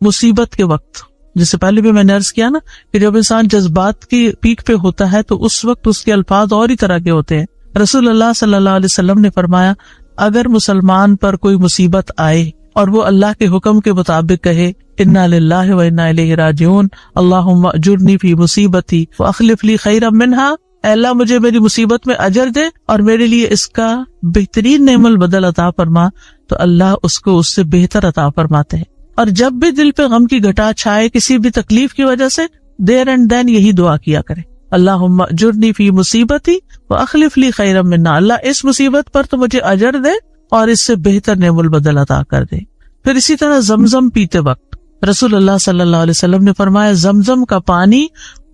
مصیبت کے وقت، جس سے پہلے بھی میں نے عرض کیا نا کہ جب انسان جذبات کی پیک پہ ہوتا ہے تو اس وقت اس کے الفاظ اور ہی طرح کے ہوتے ہیں. رسول اللہ صلی اللہ علیہ وسلم نے فرمایا اگر مسلمان پر کوئی مصیبت آئے اور وہ اللہ کے حکم کے مطابق کہے انا للہ و انا الیہ راجعون اللہم اجرنی فی مصیبتی واخلف لی خیرا منہا، اے اللہ مجھے میری مصیبت میں اجر دے اور میرے لیے اس کا بہترین نعم البدل عطا فرما، تو اللہ اس کو اس سے بہتر عطا فرماتے ہیں. اور جب بھی دل پہ غم کی گھٹا چھائے کسی بھی تکلیف کی وجہ سے، دیر اینڈ دین یہی دعا کیا کرے اللہم اجرنی فی مصیبتی واخلف لی خیرا منہا، اللہ اس مصیبت پر تو مجھے اجر دے اور اس سے بہتر نعم البدل عطا کر دے. پھر اسی طرح زمزم پیتے وقت رسول اللہ صلی اللہ علیہ وسلم نے فرمایا زمزم کا پانی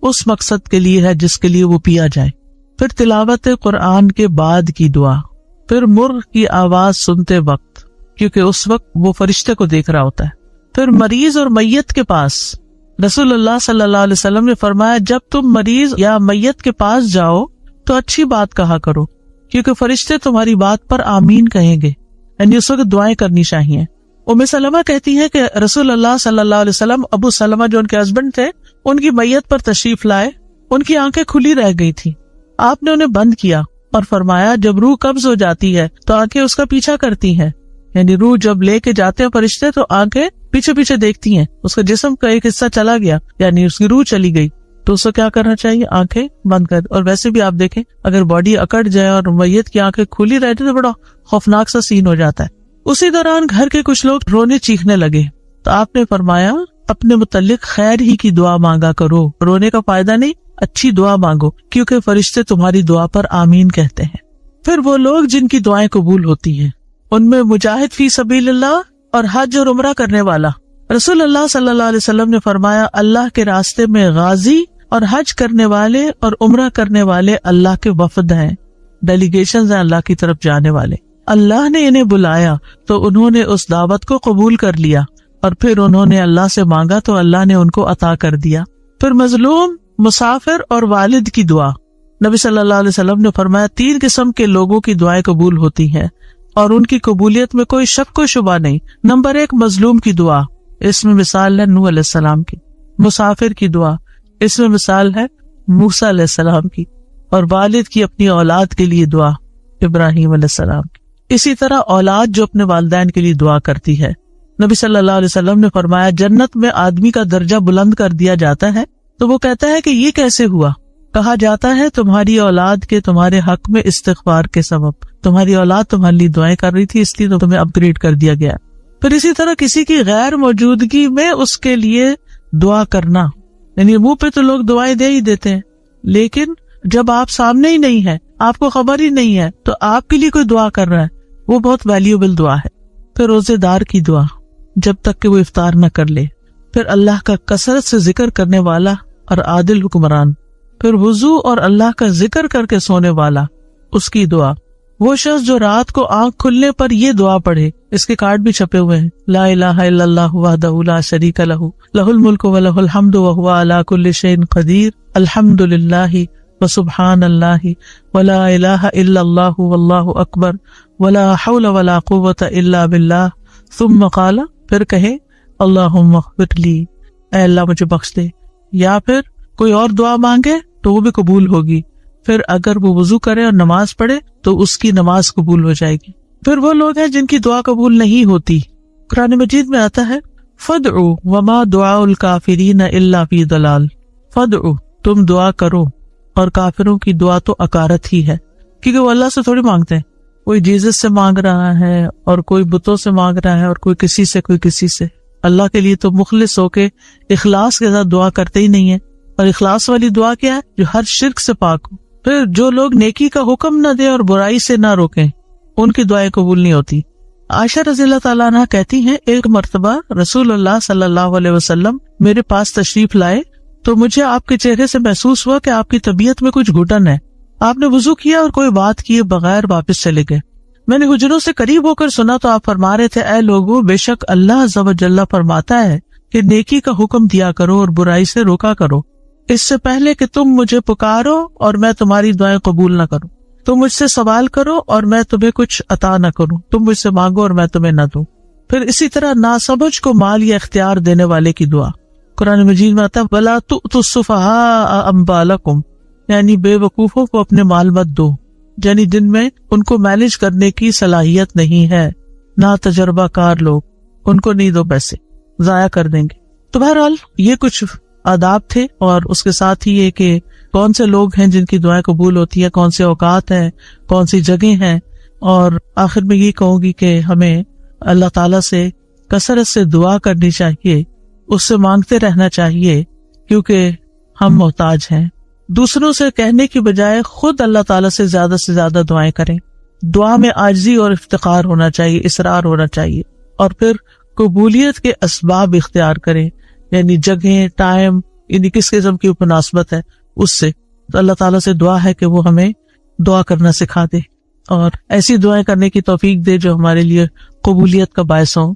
اس مقصد کے لیے ہے جس کے لیے وہ پیا جائے. پھر تلاوت قرآن کے بعد کی دعا. پھر مرغ کی آواز سنتے وقت، کیونکہ اس وقت وہ فرشتے کو دیکھ رہا ہوتا ہے. پھر مریض اور میت کے پاس رسول اللہ صلی اللہ علیہ وسلم نے فرمایا جب تم مریض یا میت کے پاس جاؤ تو اچھی بات کہا کرو، کیونکہ فرشتے تمہاری بات پر آمین کہیں گے، یعنی اس وقت دعائیں کرنی چاہیے. ام سلمہ کہتی ہے کہ رسول اللہ صلی اللہ علیہ وسلم ابو سلمہ جو ان کے ہسبینڈ تھے ان کی میت پر تشریف لائے، ان کی آنکھیں کھلی رہ گئی تھی، آپ نے انہیں بند کیا اور فرمایا جب روح قبض ہو جاتی ہے تو آنکھیں اس کا پیچھا کرتی ہیں، یعنی روح جب لے کے جاتے ہیں فرشتے تو آنکھیں پیچھے پیچھے دیکھتی ہیں، اس کا جسم کا ایک حصہ چلا گیا یعنی اس کی روح چلی گئی تو اس کو کیا کرنا چاہیے، آنکھیں بند کر. اور ویسے بھی آپ دیکھیں اگر باڈی اکڑ جائے اور میت کی آنکھیں کھلی رہتی تو بڑا خوفناک سا سین ہو جاتا ہے. اسی دوران گھر کے کچھ لوگ رونے چیخنے لگے تو آپ نے فرمایا اپنے متعلق خیر ہی کی دعا مانگا کرو، رونے کا فائدہ نہیں، اچھی دعا مانگو کیونکہ فرشتے تمہاری دعا پر آمین کہتے ہیں. پھر وہ لوگ جن کی دعائیں قبول ہوتی ہیں ان میں مجاہد فی سبیل اللہ اور حج اور عمرہ کرنے والا. رسول اللہ صلی اللہ علیہ وسلم نے فرمایا اللہ کے راستے میں غازی اور حج کرنے والے اور عمرہ کرنے والے اللہ کے وفد ہیں، ڈیلیگیشنز ہیں اللہ کی طرف جانے والے. اللہ نے انہیں بلایا تو انہوں نے اس دعوت کو قبول کر لیا اور پھر انہوں نے اللہ سے مانگا تو اللہ نے ان کو عطا کر دیا. پھر مظلوم، مسافر اور والد کی دعا. نبی صلی اللہ علیہ وسلم نے فرمایا 3 قسم کے لوگوں کی دعائیں قبول ہوتی ہیں اور ان کی قبولیت میں کوئی شک و شبہ نہیں. نمبر 1 مظلوم کی دعا، اس میں مثال ہے نوح علیہ السلام کی. مسافر کی دعا، اس میں مثال ہے موسیٰ علیہ السلام کی. اور والد کی اپنی اولاد کے لیے دعا، ابراہیم علیہ السلام کی. اسی طرح اولاد جو اپنے والدین کے لیے دعا کرتی ہے. نبی صلی اللہ علیہ وسلم نے فرمایا جنت میں آدمی کا درجہ بلند کر دیا جاتا ہے تو وہ کہتا ہے کہ یہ کیسے ہوا، کہا جاتا ہے تمہاری اولاد کے تمہارے حق میں استغفار کے سبب، تمہاری اولاد تمہارے لیے دعائیں کر رہی تھی، اس لیے تمہیں اپ گریڈ کر دیا گیا۔ پھر اسی طرح کسی کی غیر موجودگی میں اس کے لیے دعا کرنا، یعنی منہ پہ تو لوگ دعائیں دے ہی دیتے ہیں، لیکن جب آپ سامنے ہی نہیں ہے، آپ کو خبر ہی نہیں ہے، تو آپ کے لیے کوئی دعا کر رہا ہے، وہ بہت ویلیوبل دعا ہے۔ پھر روزے دار کی دعا جب تک کہ وہ افطار نہ کر لے۔ پھر اللہ کا کثرت سے ذکر کرنے والا اور عادل حکمران۔ پھر وضو اور اللہ کا ذکر کر کے سونے والا، اس کی دعا۔ وہ شخص جو رات کو آنکھ کھلنے پر یہ دعا پڑھے، اس کے کارڈ بھی چھپے ہوئے ہیں، لا الہ الا اللہ وحدہ لا شریک لہ لہ الملک ولہ الحمد وہو علی کل شیء قدیر الحمد للہ وسبحان اللہ ولا الہ الا اللہ واللہ اکبر ولا حول ولا قوۃ الا باللہ ثم قال، پھر کہے اللہم اغفر لی، اے اللہ مجھے بخش دے، یا پھر کوئی اور دعا مانگے تو وہ بھی قبول ہوگی۔ پھر اگر وہ وضو کرے اور نماز پڑھے تو اس کی نماز قبول ہو جائے گی۔ پھر وہ لوگ ہیں جن کی دعا قبول نہیں ہوتی، قرآن مجید میں آتا ہے فدعوا وما دعاء الکافرین الا فی ضلال، فدعوا تم دعا کرو اور کافروں کی دعا تو اکارت ہی ہے، کیونکہ وہ اللہ سے تھوڑی مانگتے ہیں، کوئی جیزس سے مانگ رہا ہے اور کوئی بتوں سے مانگ رہا ہے اور کوئی کسی سے۔ اللہ کے لیے تو مخلص ہو کے اخلاص کے ساتھ دعا کرتے ہی نہیں ہے، اور اخلاص والی دعا کیا ہے؟ جو ہر شرک سے پاک ہو۔ پھر جو لوگ نیکی کا حکم نہ دے اور برائی سے نہ روکیں، ان کی دعائیں قبول نہیں ہوتی۔ عائشہ رضی اللہ تعالیٰ عنہ کہتی ہیں ایک مرتبہ رسول اللہ صلی اللہ علیہ وسلم میرے پاس تشریف لائے تو مجھے آپ کے چہرے سے محسوس ہوا کہ آپ کی طبیعت میں کچھ گھٹن ہے۔ آپ نے وضو کیا اور کوئی بات کیے بغیر واپس چلے گئے۔ میں نے حجروں سے قریب ہو کر سنا تو آپ فرما رہے تھے، اے لوگوں، بے شک اللہ عز و جل فرماتا ہے کہ نیکی کا حکم دیا کرو اور برائی سے روکا کرو، اس سے پہلے کہ تم مجھے پکارو اور میں تمہاری دعائیں قبول نہ کروں، تم مجھ سے سوال کرو اور میں تمہیں کچھ عطا نہ کروں، تم مجھ سے مانگو اور میں تمہیں نہ دوں۔ پھر اسی طرح ناسمجھ کو مال یا اختیار دینے والے کی دعا، قرآن مجید میں آتا ہے وَلَا تُؤْتُوا السُّفَهَاءَ أَمْوَالَكُمْ، یعنی بے وقوفوں کو اپنے مال مت دو، یعنی جن میں ان کو مینج کرنے کی صلاحیت نہیں ہے، نہ تجربہ کار لوگ، ان کو نہیں دو، پیسے ضائع کر دیں گے۔ تو بہرحال یہ کچھ آداب تھے، اور اس کے ساتھ ہی یہ کہ کون سے لوگ ہیں جن کی دعائیں قبول ہوتی ہیں، کون سے اوقات ہیں، کون سی جگہیں ہیں، اور آخر میں یہ کہوں گی کہ ہمیں اللہ تعالیٰ سے کثرت سے دعا کرنی چاہیے، اس سے مانگتے رہنا چاہیے، کیونکہ ہم محتاج ہیں۔ دوسروں سے کہنے کی بجائے خود اللہ تعالیٰ سے زیادہ دعائیں کریں، دعا میں عاجزی اور افتقار ہونا چاہیے، اصرار ہونا چاہیے، اور پھر قبولیت کے اسباب اختیار کریں، یعنی جگہیں، ٹائم، یعنی کس قسم کی مناسبت ہے اس سے۔ تو اللہ تعالیٰ سے دعا ہے کہ وہ ہمیں دعا کرنا سکھا دے اور ایسی دعائیں کرنے کی توفیق دے جو ہمارے لیے قبولیت کا باعث ہوں۔